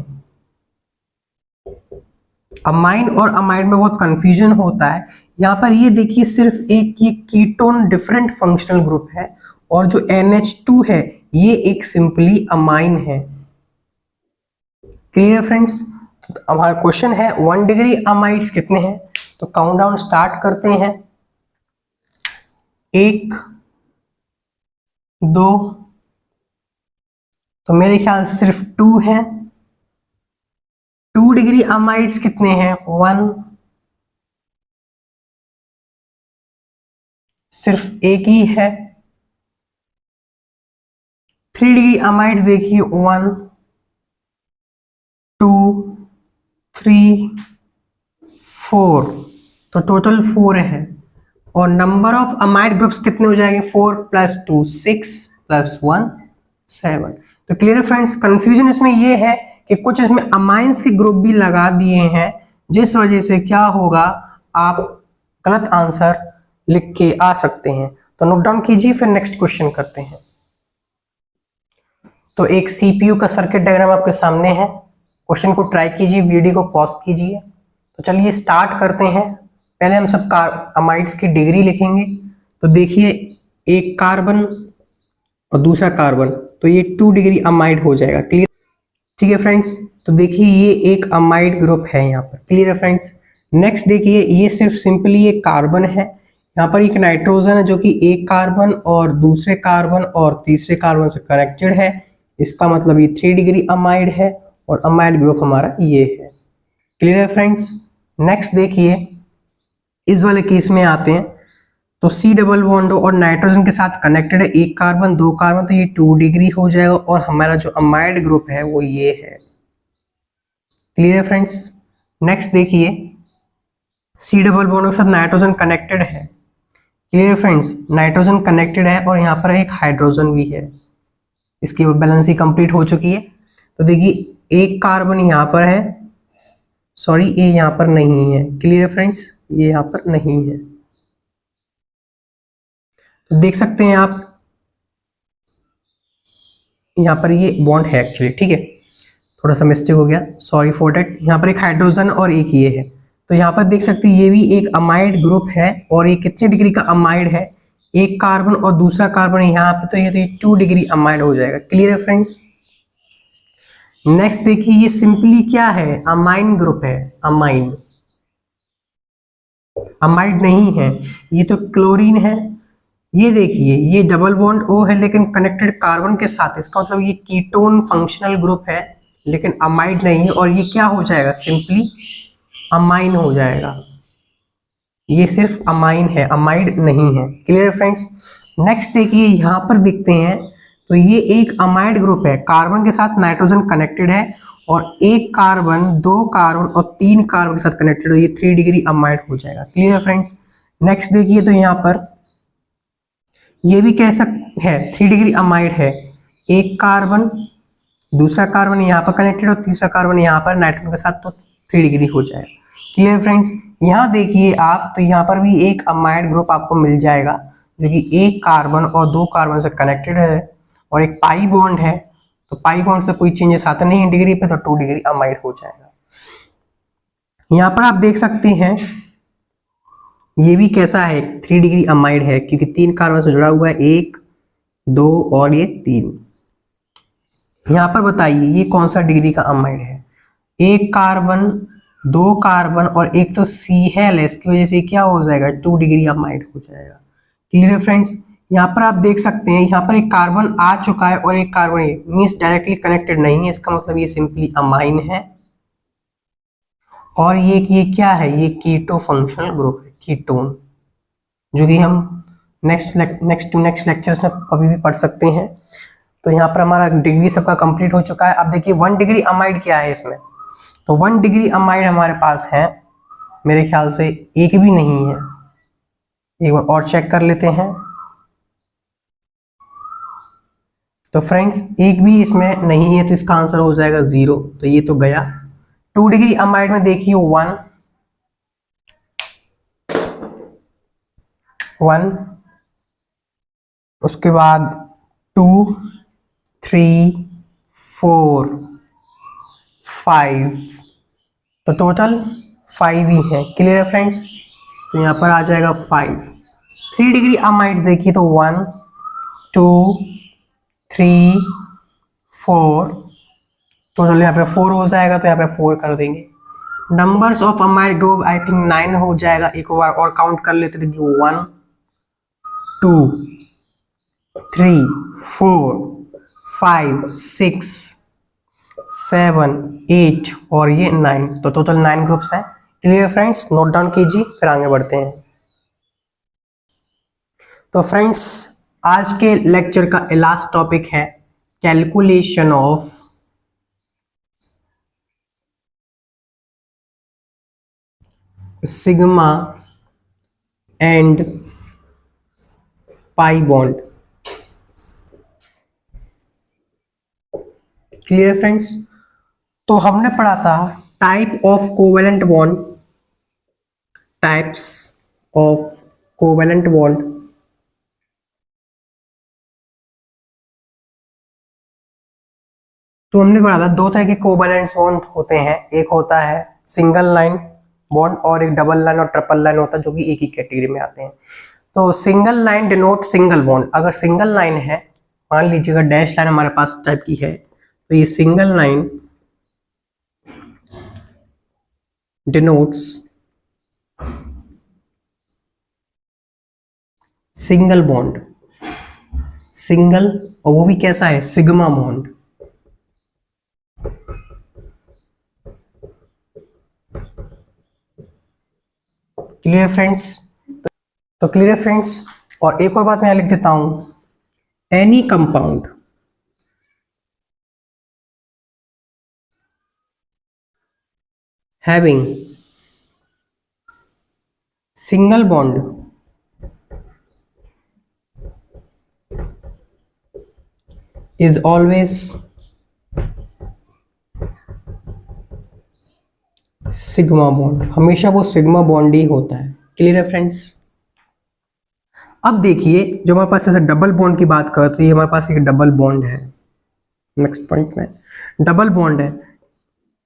अमाइन और अमाइड में बहुत कंफ्यूजन होता है। यहाँ पर ये देखिए सिर्फ एक ये कीटोन डिफरेंट फंक्शनल ग्रुप है, और जो NH2 है ये एक सिंपली अमाइन है। Clear friends? तो हमारा क्वेश्चन है 1 डिग्री अमाइड्स कितने हैं। तो काउंटडाउन स्टार्ट करते हैं, 1, 2, तो मेरे ख्याल से सिर्फ 2 है। 2 डिग्री अमाइड्स कितने हैं, 1, सिर्फ एक ही है। 3 डिग्री अमाइड्स देखिए, 1, 2, 3, 4, तो टोटल 4 है। और नंबर ऑफ अमाइड ग्रुप्स कितने हो जाएंगे, 4 + 2 6 + 1 7। तो क्लियर फ्रेंड्स? कंफ्यूजन इसमें ये है कि कुछ इसमें अमाइंस के ग्रुप भी लगा दिए हैं, जिस वजह से क्या होगा, आप गलत आंसर लिख के आ सकते हैं। तो नोट डाउन कीजिए, फिर नेक्स्ट क्वेश्चन करते हैं। तो एक CPU का सर्किट डायग्राम आपके सामने है, क्वेश्चन को ट्राई कीजिए, वीडियो को पॉज कीजिए। तो चलिए स्टार्ट करते हैं। पहले हम सब अमाइड्स की डिग्री लिखेंगे। तो देखिए एक कार्बन और दूसरा कार्बन, तो ये 2 डिग्री अमाइड हो जाएगा। क्लियर? ठीक है फ्रेंड्स? तो देखिए ये एक अमाइड ग्रुप है यहाँ पर। क्लियर है फ्रेंड्स? नेक्स्ट देखिए, ये सिर्फ सिंपली एक कार्बन है, यहाँ पर एक नाइट्रोजन है जो कि एक कार्बन और दूसरे कार्बन और तीसरे कार्बन से कनेक्टेड है, इसका मतलब ये 3 डिग्री अमाइड है, और अमाइड ग्रुप हमारा ये है। क्लियर है फ्रेंड्स? नेक्स्ट देखिए, इस वाले केस में आते हैं। तो C डबल बॉन्ड और नाइट्रोजन के साथ कनेक्टेड है, एक कार्बन, 2 कार्बन, तो ये 2 डिग्री हो जाएगा, और हमारा जो अमाइड ग्रुप है वो ये है। क्लियर है फ्रेंड्स? नेक्स्ट देखिए, C डबल बॉन्ड के साथ नाइट्रोजन कनेक्टेड है। क्लियर है फ्रेंड्स? नाइट्रोजन कनेक्टेड है और यहाँ पर एक हाइड्रोजन भी है, इसकी बैलेंस ही कंप्लीट हो चुकी है। तो देखिए एक कार्बन यहाँ पर है, सॉरी ये यहाँ पर नहीं है। क्लियर है फ्रेंड्स? ये यहाँ पर नहीं है। तो देख सकते हैं आप, यहाँ पर ये बॉन्ड है एक्चुअली। ठीक है, थोड़ा सा मिस्टेक हो गया, सॉरी फॉर दैट। यहाँ पर एक हाइड्रोजन और एक ये है, तो यहाँ पर देख सकते हैं ये भी एक अमाइड ग्रुप है और ये कितने डिग्री का अमाइड है, एक कार्बन और दूसरा कार्बन यहाँ पे, तो ये 2 डिग्री अमाइड हो जाएगा। क्लियर है फ्रेंड्स। नेक्स्ट देखिए ये सिंपली क्या है, अमाइन ग्रुप है, अमाइन, अमाइड नहीं है, ये तो क्लोरीन है। ये देखिए ये डबल बॉन्ड O है लेकिन कनेक्टेड कार्बन के साथ, इसका मतलब ये कीटोन फंक्शनल ग्रुप है लेकिन अमाइड नहीं है, और ये क्या हो जाएगा, सिंपली अमाइन हो जाएगा। ये सिर्फ अमाइन है, अमाइड नहीं है। Clear friends. नेक्स्ट देखिए यहाँ पर देखते हैं, तो ये एक अमाइड ग्रुप है, कार्बन के साथ नाइट्रोजन कनेक्टेड है और एक कार्बन, 2 कार्बन और 3 कार्बन के साथ कनेक्टेड है, ये 3 डिग्री अमाइड हो जाएगा। क्लियर है फ्रेंड्स। नेक्स्ट देखिए तो यहाँ पर ये भी कैसा है, 3 डिग्री अमाइड है, एक कार्बन, दूसरा कार्बन यहाँ पर कनेक्टेड और तीसरा कार्बन यहाँ पर नाइट्रोजन के साथ, तो 3 डिग्री हो जाएगा। Clear friends. यहाँ देखिए आप, तो यहाँ पर भी एक अमाइड ग्रुप आपको मिल जाएगा जो कि एक कार्बन और 2 कार्बन से कनेक्टेड है और एक पाई बॉन्ड है, तो पाई बॉन्ड से कोई चेंजेस आते नहीं है डिग्री पे, तो 2 डिग्री अमाइड हो जाएगा। यहाँ पर आप देख सकते हैं ये भी कैसा है, 3 डिग्री अमाइड है क्योंकि 3 कार्बन से जुड़ा हुआ है, 1 2 और ये 3। यहाँ पर बताइए ये कौन सा डिग्री का अमाइड है, एक कार्बन, 2 कार्बन और एक तो सी है, इसकी वजह से क्या हो जाएगा, 2 डिग्री अमाइड हो जाएगा। क्लियर है फ्रेंड्स। यहाँ पर आप देख सकते हैं यहाँ पर एक कार्बन आ चुका है और एक कार्बन मीन्स डायरेक्टली कनेक्टेड नहीं है, इसका मतलब ये सिंपली अमाइन है। और ये क्या है, ये कीटो फंक्शनल ग्रुप है, कीटोन, जो कि हम नेक्स्ट लेक्चर्स में कभी भी पढ़ सकते हैं। तो यहाँ पर हमारा डिग्री सबका कंप्लीट हो चुका है। अब देखिए 1 डिग्री अमाइड क्या है इसमें, तो 1 डिग्री अमाइड हमारे पास है, मेरे ख्याल से एक भी नहीं है, एक बार और चेक कर लेते हैं। तो फ्रेंड्स एक भी इसमें नहीं है, तो इसका आंसर हो जाएगा 0, तो ये तो गया। 2 डिग्री अमाइड में देखिए 1, उसके बाद 2 3 4 5, तो टोटल 5 ही है। क्लियर है फ्रेंड्स। तो यहाँ पर आ जाएगा 5। 3 डिग्री अमाइड्स देखिए तो 1 2 3 4, टोटल यहाँ पे 4 हो जाएगा, तो यहाँ पे 4 कर देंगे। Numbers of amide group I think 9 हो जाएगा। एक बार और काउंट कर लेते थे, 1 2 3 4 5 6 7 8 और ये 9, तो टोटल 9 ग्रुप्स हैं। क्लियर फ्रेंड्स, नोट डाउन कीजिए, फिर आगे बढ़ते हैं। तो फ्रेंड्स आज के लेक्चर का लास्ट टॉपिक है calculation of sigma and pi bond. Clear friends. तो हमने पढ़ा था type of covalent bond, types of covalent bond. तो हमने पढ़ा था 2 तरह के कोवेलेंट बॉन्ड होते हैं, एक होता है सिंगल लाइन बॉन्ड और एक डबल लाइन और ट्रिपल लाइन होता है, जो कि एक ही कैटेगरी में आते हैं। तो single line denote single bond. अगर सिंगल लाइन है, मान लीजिएगा डैश लाइन हमारे पास टाइप की है, तो ये single line denotes single bond, single, और वो भी कैसा है, सिग्मा बॉन्ड। Clear friends. तो क्लियर फ्रेंड्स, और एक और बात मैं लिख देता हूं, any compound having single bond is always sigma bond, हमेशा वो सिग्मा बॉन्ड ही होता है। क्लियर है फ्रेंड्स। अब देखिए जो हमारे पास जैसे डबल बॉन्ड की बात करते हैं, तो ये हमारे पास एक डबल बॉन्ड है। नेक्स्ट पॉइंट में डबल बॉन्ड है,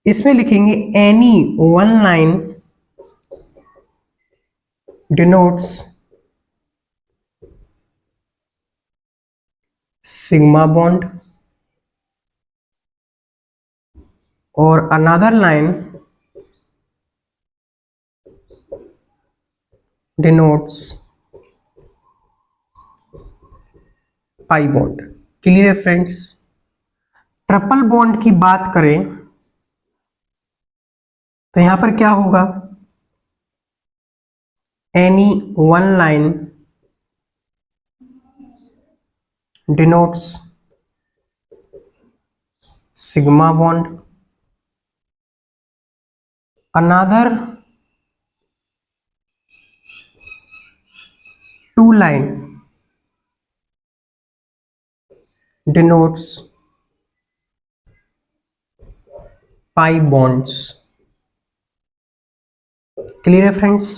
इसमें लिखेंगे any one line denotes sigma bond और another line denotes pi bond. Clear है फ्रेंड्स। ट्रिपल बॉन्ड की बात करें तो यहां पर क्या होगा, any one line denotes sigma bond, another two line denotes pi bonds। Clear है फ्रेंड्स।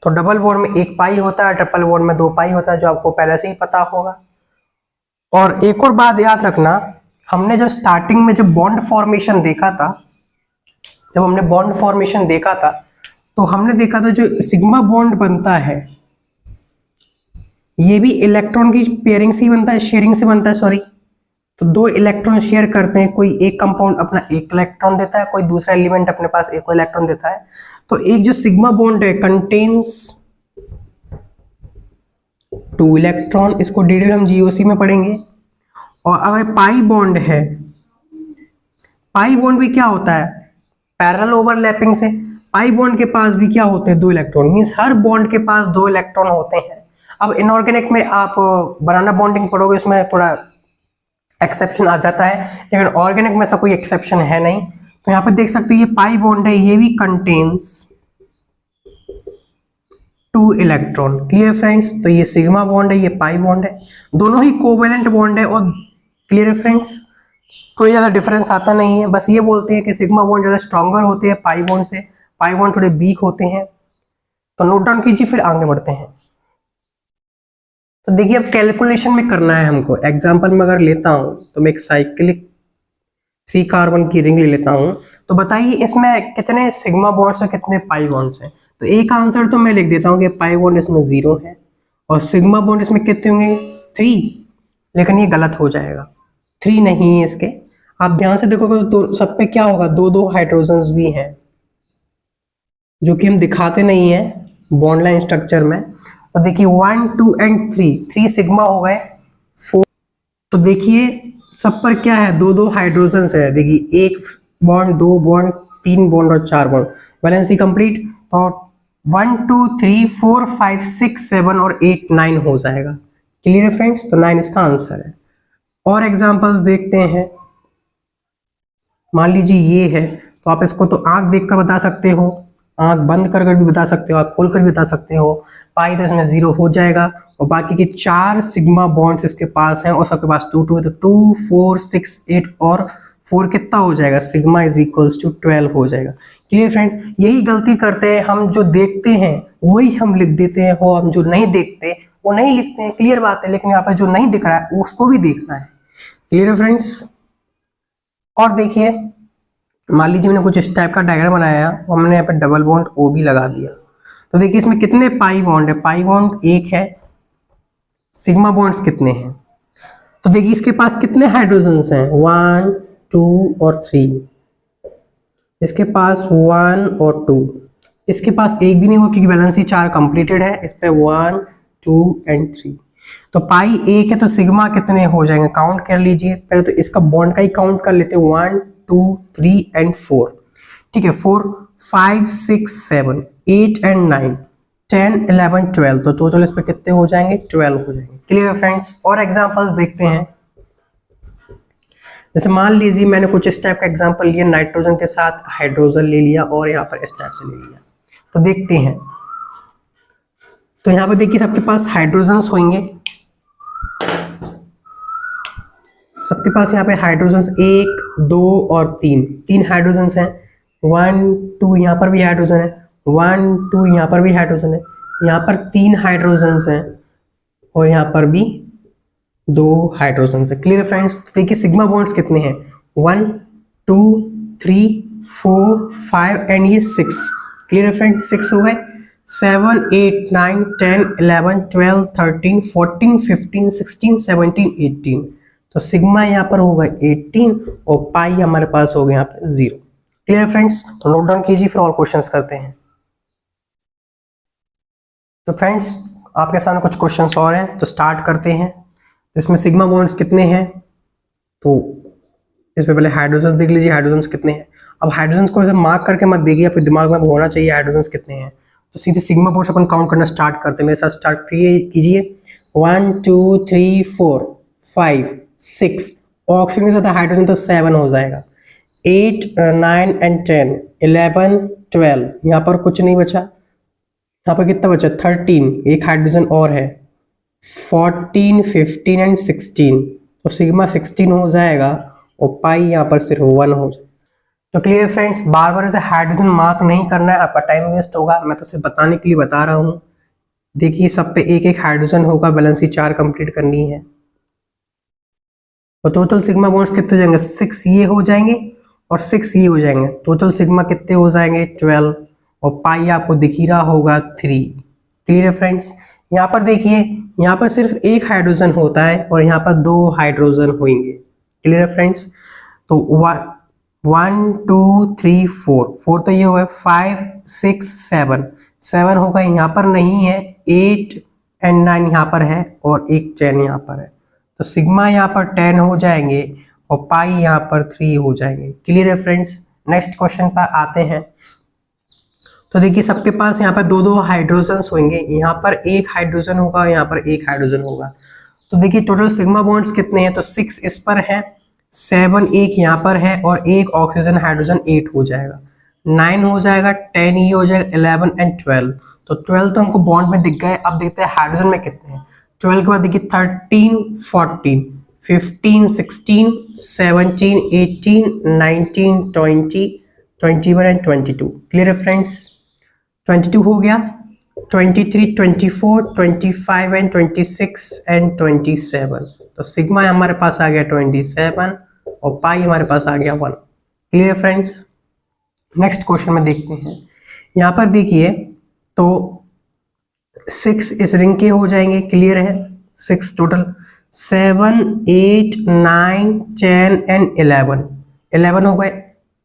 तो डबल बॉन्ड में एक पाई होता है, ट्रिपल बॉन्ड में दो पाई होता है, जो आपको पहले से ही पता होगा। और एक और बात याद रखना, हमने जब स्टार्टिंग में जब बॉन्ड फॉर्मेशन देखा था, जब हमने बॉन्ड फॉर्मेशन देखा था तो हमने देखा था जो सिग्मा बॉन्ड बनता है ये भी इलेक्ट्रॉन की पेयरिंग से ही बनता है, शेयरिंग से बनता है, सॉरी। तो दो इलेक्ट्रॉन शेयर करते हैं, कोई एक कंपाउंड अपना एक इलेक्ट्रॉन देता है, कोई दूसरा एलिमेंट अपने पास एक इलेक्ट्रॉन देता है। तो एक जो सिग्मा बॉन्ड है कंटेन्स टू इलेक्ट्रॉन, इसको डिटेल हम जीओसी में पढ़ेंगे। और अगर पाई बॉन्ड है, पाई बॉन्ड भी क्या होता है, पैरेलल ओवरलैपिंग से। पाई बॉन्ड के पास भी क्या होते हैं, दो इलेक्ट्रॉन, मींस हर बॉन्ड के पास दो इलेक्ट्रॉन होते हैं। अब इनऑर्गेनिक में आप बनाना बॉन्डिंग पढ़ोगे, उसमें थोड़ा एक्सेप्शन आ जाता है, लेकिन ऑर्गेनिक में ऐसा कोई एक्सेप्शन है नहीं। तो यहाँ पे देख सकते हैं ये पाई बॉन्ड है, ये भी contains two electron. Clear friends. तो ये सिग्मा बॉन्ड है, ये पाई बॉन्ड है, दोनों ही कोवेलेंट बॉन्ड है। और क्लियर फ्रेंड्स, कोई ज़्यादा डिफरेंस आता नहीं है, बस ये बोलते हैं कि सिग्मा बॉन्ड ज़्यादा स्ट्रॉन्गर होते हैं पाई बॉन्ड से, पाई बॉन्ड थोड़े वीक होते हैं। तो नोट डाउन कीजिए, फिर आगे बढ़ते हैं। तो देखिए अब कैलकुलेशन में करना है हमको। एग्जांपल में अगर लेता हूं तो मैं एक साइक्लिक 3 कार्बन की रिंग ले लेता हूं, तो बताइए इसमें कितने सिग्मा बॉन्ड्स और कितने पाई बॉन्ड्स हैं। तो एक आंसर तो मैं लिख देता हूं कि पाई बॉन्ड इसमें 0 है और सिग्मा बॉन्ड इसमें कितने होंगे, 3। लेकिन ये गलत हो जाएगा, 3 नहीं है इसके। आप ध्यान से देखोगे तो सब पे क्या होगा, दो दो हाइड्रोजन्स भी हैं, जो कि हम दिखाते नहीं है बॉन्ड लाइन स्ट्रक्चर में। और देखिए 1 2 एंड 3 सिग्मा हो गए 4। तो देखिए सब पर क्या है, दो दो हाइड्रोजन्स है। देखिए एक बॉन्ड, दो बॉन्ड, 3 बॉन्ड और 4 बॉन्ड, वैलेंसी कंप्लीट। तो 1 2 3 4 5 6 7 और 8 9 हो जाएगा। क्लियर है फ्रेंड्स। तो 9 इसका आंसर है। और एग्जांपल्स देखते हैं। मान लीजिए ये है, तो आप इसको तो आंख देखकर बता सकते हो, आंख बंद कर भी बता सकते हो, आंख खोल कर भी बता सकते हो। पाई तो इसमें 0 हो जाएगा। और बाकी के 4 सिग्मा बॉन्ड्स इसके पास हैं और सबके पास 2 2 है, तो 2 4 6 8 और 4 कितना हो जाएगा, सिग्मा इज इक्वल्स टू 12 हो जाएगा। Clear friends. यही गलती करते हैं हम, जो देखते हैं वही हम लिख देते हैं, और हम जो नहीं देखते वो नहीं लिखते हैं। क्लियर बात है। लेकिन यहाँ पर जो नहीं दिख रहा है उसको भी देखना है। Clear friends. और देखिए मान लीजिए मैंने कुछ इस टाइप का डायग्राम बनाया और हमने यहाँ पे डबल बॉन्ड ओ भी लगा दिया। तो देखिए इसमें कितने पाई बॉन्ड है, पाई बॉन्ड 1 है। सिग्मा बॉन्ड्स कितने हैं, तो देखिए इसके पास कितने हाइड्रोजन्स हैं, 1 2 और 3। इसके पास 1 और 2। इसके पास एक भी नहीं हुआ क्योंकि वैलेंसी 4 कंप्लीटेड है। इस पे 1 2 एंड 3। तो पाई 1 है, तो सिग्मा कितने हो जाएंगे, काउंट कर लीजिए। पहले तो इसका बॉन्ड का ही काउंट कर लेते हैं, 1 2 3 एंड 4। ठीक है, 4 5 6 7 8 एंड 9 10 11 12। तो टोटल इस पे कितने हो जाएंगे, 12 हो जाएंगे। क्लियर है फ्रेंड्स। और एग्जांपल्स देखते हैं। जैसे मान लीजिए मैंने कुछ इस टाइप का एग्जांपल लिया, नाइट्रोजन के साथ हाइड्रोजन ले लिया और यहाँ पर इस टाइप से ले लिया। तो देखते हैं। तो यहाँ पर देखिए सबके पास हाइड्रोजन्स होंगे, सबके पास यहाँ पे हाइड्रोजन्स 1 2 और 3 हाइड्रोजन्स हैं। 1 2 यहाँ पर भी हाइड्रोजन है, 1 2 यहाँ पर भी हाइड्रोजन है, यहाँ पर 3 हाइड्रोजन्स हैं और यहाँ पर भी 2 हाइड्रोजन्स है। Clear friends. देखिए सिग्मा बॉन्ड्स कितने हैं, 1 2 3 4 5 एंड ये 6। क्लियर फ्रेंड्स, 6 हो गए। 7 8 9 10 11 12 13 14 15 16 17 18। तो सिग्मा यहाँ पर होगा 18 और पाई हमारे पास हो गया यहाँ पे 0। Clear friends? तो नोट डाउन कीजिए, फिर और क्वेश्चंस करते हैं। तो फ्रेंड्स आपके सामने कुछ क्वेश्चंस और हैं, तो स्टार्ट करते हैं। तो इसमें सिग्मा बॉन्ड्स कितने हैं, तो इसमें पहले हाइड्रोजन्स देख लीजिए, हाइड्रोजन्स कितने हैं। अब हाइड्रोजन्स को ऐसे मार्क करके मत देखिए, आपके दिमाग में होना चाहिए हाइड्रोजन्स कितने हैं। तो सीधे सिग्मा बॉन्ड्स अपन काउंट करना स्टार्ट करते हैं। मेरे साथ स्टार्ट कीजिए। 1 2 3 4 5 6, ऑक्सीजन के साथ हाइड्रोजन तो 7 हो जाएगा। 8 9 एंड 10 11 12, यहाँ पर कुछ नहीं बचा। यहाँ पर कितना बचा? 13, एक हाइड्रोजन और है। 14 15 एंड 16, तो सिग्मा 16 हो जाएगा और पाई यहाँ पर सिर्फ 1 हो जाएगा। तो क्लियर फ्रेंड्स, बार बार ऐसे हाइड्रोजन मार्क नहीं करना है, आपका टाइम वेस्ट होगा। मैं तो सिर्फ बताने के लिए बता रहा हूँ। देखिए सब पे एक एक हाइड्रोजन होगा, वैलेंसी 4 कंप्लीट करनी है। और टोटल सिग्मा बॉन्ड्स कितने हो जाएंगे? 6 ये हो जाएंगे और 6 ये हो जाएंगे। टोटल सिग्मा कितने हो जाएंगे? 12, और पाई आपको दिख ही रहा होगा 3। क्लियर है फ्रेंड्स? यहाँ पर देखिए, यहाँ पर सिर्फ एक हाइड्रोजन होता है और यहाँ पर 2 हाइड्रोजन होंगे। क्लियर है फ्रेंड्स? तो 1 2 3 4 तो ये होगा। 5 6 7 होगा, यहाँ पर नहीं है। 8 एंड 9 यहाँ पर है और एक चैन यहाँ पर है। तो सिग्मा यहाँ पर 10 हो जाएंगे और पाई यहाँ पर 3 हो जाएंगे। क्लियर है फ्रेंड्स? नेक्स्ट क्वेश्चन पर आते हैं। तो देखिए सबके पास यहाँ पर 2 हाइड्रोजन्स होंगे। यहाँ पर एक हाइड्रोजन होगा, यहाँ पर एक हाइड्रोजन होगा। तो देखिए टोटल सिग्मा बॉन्ड्स कितने हैं? तो 6 इस पर है, 7 एक यहाँ पर है और एक ऑक्सीजन हाइड्रोजन 8 हो जाएगा। 9 हो जाएगा, 10 ये हो जाएगा, 11 एंड 12। तो 12 तो हमको बॉन्ड में दिख गए। अब देखते हैं हाइड्रोजन में कितने हैं। 12 के बाद देखिए 13 14 15 16 17 18 19 20 21 एंड 22। क्लियर है फ्रेंड्स? 22 हो गया, 23 24 25 एंड 26 एंड 27। तो सिग्मा हमारे पास आ गया 27 और पाई हमारे पास आ गया 1। Clear friends? नेक्स्ट क्वेश्चन में देखते हैं। यहाँ पर देखिए तो 6 इस रिंग के हो जाएंगे। क्लियर है? 6 टोटल। 7 8 9 10 एंड 11 हो गए।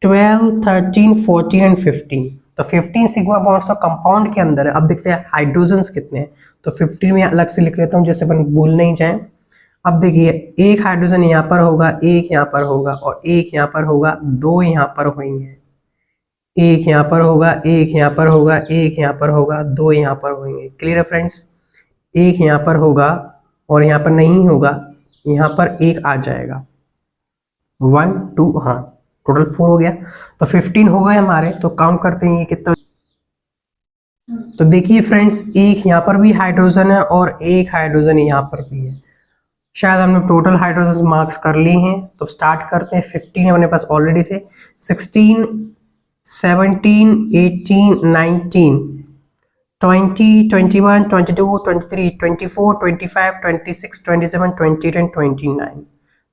12 13 14 एंड 15। तो 15 सिग्मा बॉन्ड्स तो कंपाउंड के अंदर है। अब देखते हैं हाइड्रोजन्स कितने हैं। तो 15 में अलग से लिख लेता हूँ जैसे अपन भूल नहीं जाए। अब देखिए एक हाइड्रोजन यहाँ पर होगा, एक यहाँ पर होगा और एक यहाँ पर होगा, 2 यहाँ पर होंगे। एक यहाँ पर होगा, एक यहाँ पर होगा, एक यहाँ पर होगा, 2 यहाँ पर होंगे। क्लियर है फ्रेंड्स? एक यहाँ पर होगा और यहाँ पर नहीं होगा, यहाँ पर एक आ जाएगा। 1 2, हाँ टोटल 4 हो गया। तो 15 हो गए हमारे। तो काउंट करते हैं ये कितना। तो देखिए फ्रेंड्स, एक यहाँ पर भी हाइड्रोजन है और एक हाइड्रोजन यहाँ पर भी है। शायद हमने टोटल हाइड्रोजन मार्क्स कर लिए हैं। तो स्टार्ट करते हैं। 15 अपने पास ऑलरेडी थे। 16 17 18 19 20 21 22 23 24 25 26 27 28 एंड 29।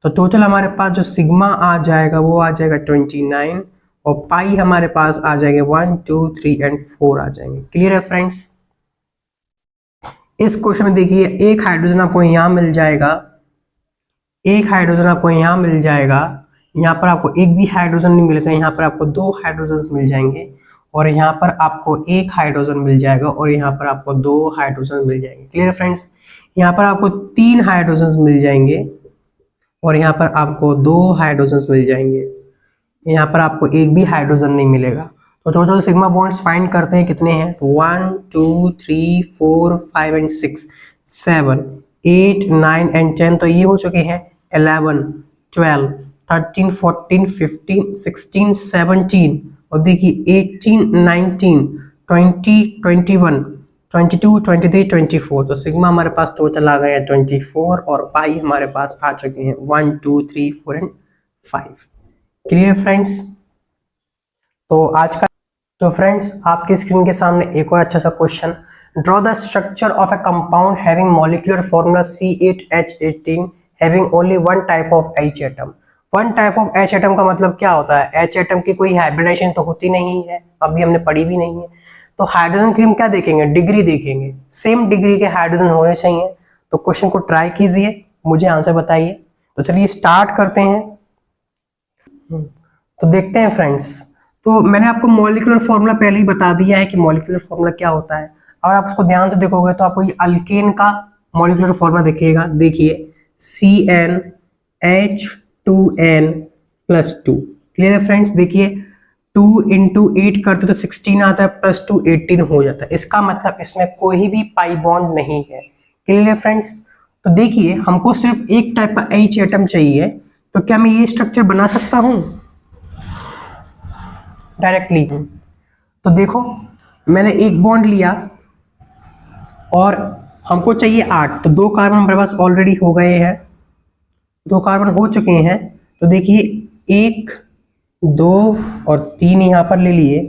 तो टोटल हमारे पास जो सिग्मा आ जाएगा वो आ जाएगा 29 और पाई हमारे पास आ जाएंगे 1 2 3 एंड 4 आ जाएंगे। क्लियर है फ्रेंड्स? इस क्वेश्चन में देखिए एक हाइड्रोजन आपको यहाँ मिल जाएगा, एक हाइड्रोजन आपको यहाँ मिल जाएगा। यहाँ पर आपको एक भी हाइड्रोजन नहीं मिलेगा, यहाँ पर आपको 2 हाइड्रोजन मिल जाएंगे और यहाँ पर आपको एक हाइड्रोजन मिल जाएगा और यहाँ पर आपको 2 हाइड्रोजन मिल जाएंगे। क्लियर है फ्रेंड्स? यहाँ पर आपको 3 हाइड्रोजन मिल जाएंगे और यहाँ पर आपको 2 हाइड्रोजन मिल जाएंगे। यहाँ पर आपको एक भी हाइड्रोजन नहीं मिलेगा। तो टोटल सिग्मा बॉन्ड्स फाइंड करते हैं कितने हैं। तो 1 2 3 4 5 एंड 6 7 8 9 एंड 10 तो ये हो चुके हैं। 11 12 13 14 15 16 17 और देखिए 18 19 20 21 22 23 24। तो सिग्मा हमारे पास टोटल आ गया 24 और पाई हमारे पास आ चुके हैं 1 2 3 4 एंड 5। Clear friends? तो आज का फ्रेंड्स आपकी स्क्रीन के सामने एक और अच्छा सा question. Draw the structure of A compound having molecular formula C8H18 having only one type of H atom. One type of H atom का मतलब क्या होता है? H एटम की कोई हाइब्रिडाइजेशन तो होती नहीं है, अभी हमने पढ़ी भी नहीं है। तो हाइड्रोजन के लिए हम क्या देखेंगे, डिग्री देखेंगे, सेम डिग्री के हाइड्रोजन होने चाहिए। तो क्वेश्चन को ट्राई कीजिए, मुझे आंसर बताइए। तो चलिए स्टार्ट करते हैं। तो देखते हैं फ्रेंड्स, तो मैंने आपको मॉलिक्यूलर फॉर्मूला पहले ही बता दिया है कि मॉलिक्यूलर फॉर्मूला क्या होता है। और आप उसको ध्यान से देखोगे तो आपको ये अल्केन का मॉलिक्यूलर फॉर्मूला दिखेगा। देखिए CnH2n+2। क्लियर है फ्रेंड्स। देखिए 2 × 8 करते तो 16 आता है, +2 18 हो जाता है। इसका मतलब इसमें कोई भी पाई बॉन्ड नहीं है। क्लियर है फ्रेंड्स। तो देखिए हमको सिर्फ एक टाइप का H एटम चाहिए, तो क्या मैं ये स्ट्रक्चर बना सकता हूं डायरेक्टली? तो देखो मैंने एक बॉन्ड लिया और हमको चाहिए 8, तो 2 कार्बन हमारे पास ऑलरेडी हो गए हैं, 2 कार्बन हो चुके हैं। तो देखिए 1 2 और 3 यहाँ पर ले लिए,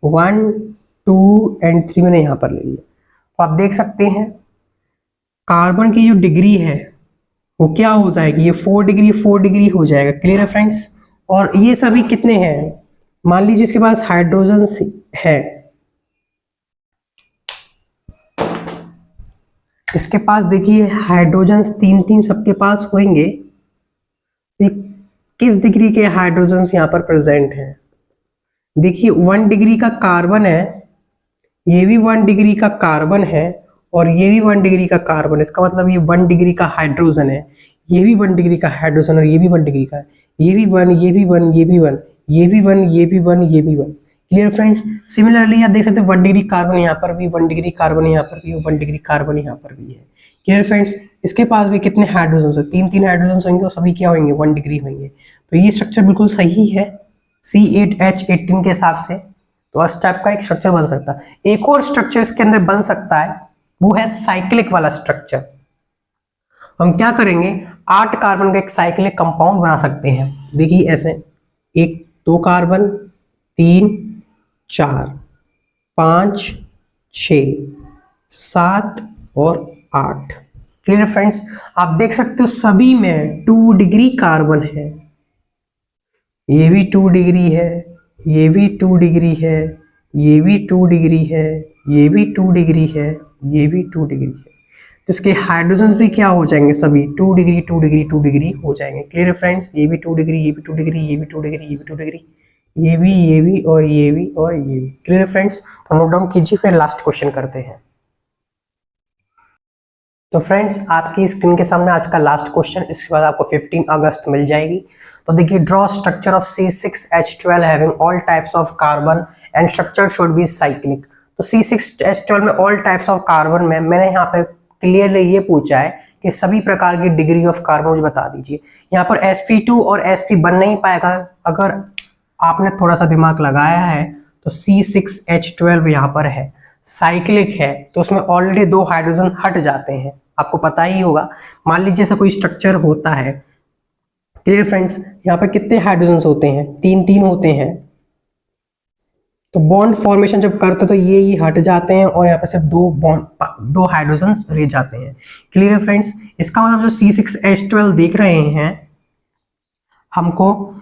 1 2 और 3 मैंने यहाँ पर ले लिए। तो आप देख सकते हैं कार्बन की जो डिग्री है वो क्या हो जाएगी, ये 4 डिग्री हो जाएगा। क्लियर है फ्रेंड्स। और ये सभी कितने हैं, मान लीजिए इसके पास हाइड्रोजन है, इसके पास देखिए हाइड्रोजन 3 सबके पास होंगे। किस डिग्री के हाइड्रोजन यहाँ पर प्रेजेंट है? देखिए 1 डिग्री का कार्बन है, ये भी 1 डिग्री का कार्बन है और ये भी 1 डिग्री का कार्बन है। इसका मतलब ये 1 डिग्री का हाइड्रोजन है, ये भी 1 डिग्री का हाइड्रोजन और ये भी 1 डिग्री का है। ये भी 1, ये भी 1, ये भी 1, ये भी 1, ये भी 1, ये भी 1। Clear friends. सिमिलरली आप देख सकते हैं 1 डिग्री कार्बन यहाँ पर भी, 1 डिग्री कार्बन यहाँ पर भी, 1 डिग्री कार्बन यहाँ पर भी है। Clear friends. इसके पास भी कितने हाइड्रोजन है, 3 हाइड्रोजन होंगे और सभी क्या होंगे, 1 डिग्री होंगे। तो ये स्ट्रक्चर बिल्कुल सही है C8H18 के हिसाब से। तो इस टाइप का एक स्ट्रक्चर बन सकता है। एक और स्ट्रक्चर इसके अंदर बन सकता है, वो है साइक्लिक वाला स्ट्रक्चर। हम क्या करेंगे, 8 कार्बन का एक साइक्लिक कंपाउंड बना सकते हैं। देखिए ऐसे 1 2 कार्बन, 3 4 5 6 7 और 8। Clear friends. आप देख सकते हो सभी में 2 डिग्री कार्बन है, ये भी 2 डिग्री है, ये भी 2 डिग्री है, ये भी 2 डिग्री है, ये भी 2 डिग्री है, ये भी 2 डिग्री है। तो इसके हाइड्रोजन भी क्या हो जाएंगे, सभी 2 डिग्री 2 डिग्री 2 डिग्री हो जाएंगे। क्लियर है फ्रेंड्स। ये भी 2 डिग्री, ये भी 2 डिग्री, ये भी 2 डिग्री, ये भी 2 डिग्री, ये भी और ये भी और ये भी। क्लियर है फ्रेंड्स। तो नोट डाउन कीजिए, फिर लास्ट क्वेश्चन करते हैं। तो फ्रेंड्स आपकी स्क्रीन के सामने आज का लास्ट क्वेश्चन, इसके बाद आपको 15 अगस्त मिल जाएगी। तो देखिए draw structure of C6H12 having all types of carbon and structure should be cyclic. तो C6H12 में ऑल टाइप्स ऑफ कार्बन में मैंने यहाँ पे क्लियरली ये पूछा है कि सभी प्रकार की डिग्री ऑफ कार्बन मुझे बता दीजिए। यहाँ पर sp2 और sp बन नहीं पाएगा, अगर आपने थोड़ा सा दिमाग लगाया है तो C6H12 यहाँ पर है, साइक्लिक है, तो उसमें ऑलरेडी 2 हाइड्रोजन हट जाते हैं, आपको पता ही होगा। मान लीजिए ऐसा कोई स्ट्रक्चर होता है। Clear friends. यहाँ पे कितने हाइड्रोजन होते हैं, 3 होते हैं। तो बॉन्ड फॉर्मेशन जब करते तो ये हट जाते हैं और यहाँ पे सिर्फ 2 हाइड्रोजन रह जाते हैं। क्लियर है फ्रेंड्स। इसका मतलब जो C6H12 देख रहे हैं, हमको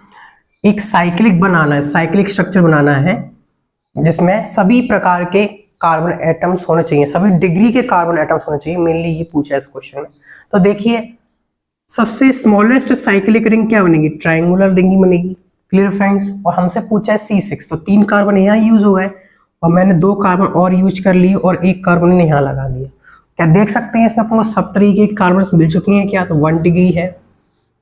एक साइक्लिक बनाना है, साइक्लिक स्ट्रक्चर बनाना है जिसमें सभी प्रकार के कार्बन एटम्स होने चाहिए, सभी डिग्री के कार्बन एटम्स होने चाहिए। मेनली ये पूछा है इस क्वेश्चन में। तो देखिए सबसे स्मॉलेस्ट साइक्लिक रिंग क्या बनेगी, ट्रायंगुलर रिंग ही बनेगी। Clear friends. और हमसे पूछा है C6, तो 3 कार्बन यहाँ यूज हो गए और मैंने 2 कार्बन और यूज कर लिए और 1 कार्बन यहाँ लगा दिया। क्या देख सकते हैं इसमें आपको सब तरीके के कार्बन मिल चुके हैं क्या? तो 1 डिग्री है,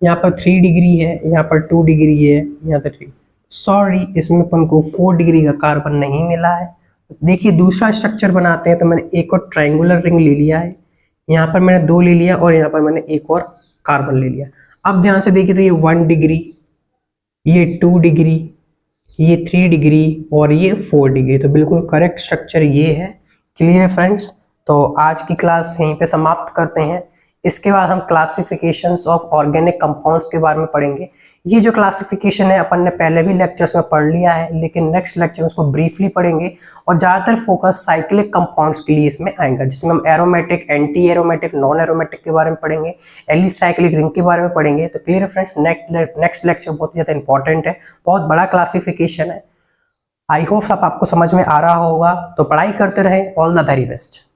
यहाँ पर 3 डिग्री है, यहाँ पर 2 डिग्री है, यहाँ पर 3। सॉरी, इसमें अपन को 4 डिग्री का कार्बन नहीं मिला है। देखिए दूसरा स्ट्रक्चर बनाते हैं। तो मैंने एक और ट्रायंगुलर रिंग ले लिया है, यहाँ पर मैंने 2 ले लिया और यहाँ पर मैंने 1 और कार्बन ले लिया। अब ध्यान से देखिए तो ये 1 डिग्री, ये 2 डिग्री, ये 3 डिग्री और ये 4 डिग्री। तो बिल्कुल करेक्ट स्ट्रक्चर ये है। क्लियर है फ्रेंड्स। तो आज की क्लास यहीं पे समाप्त करते हैं। इसके बाद हम क्लासिफिकेशंस ऑफ ऑर्गेनिक कंपाउंड्स के बारे में पढ़ेंगे। ये जो क्लासिफिकेशन है अपन ने पहले भी लेक्चर्स में पढ़ लिया है, लेकिन नेक्स्ट लेक्चर में उसको ब्रीफली पढ़ेंगे और ज़्यादातर फोकस साइक्लिक कंपाउंड्स के लिए इसमें आएगा, जिसमें हम aromatic, anti aromatic, non aromatic के बारे में पढ़ेंगे, एलिसाइक्लिक रिंग के बारे में पढ़ेंगे। तो क्लियर फ्रेंड्स, नेक्स्ट लेक्चर बहुत ज़्यादा इंपॉर्टेंट है, बहुत बड़ा क्लासिफिकेशन है। आई होप सब आपको समझ में आ रहा होगा, तो पढ़ाई करते रहें। All the very best.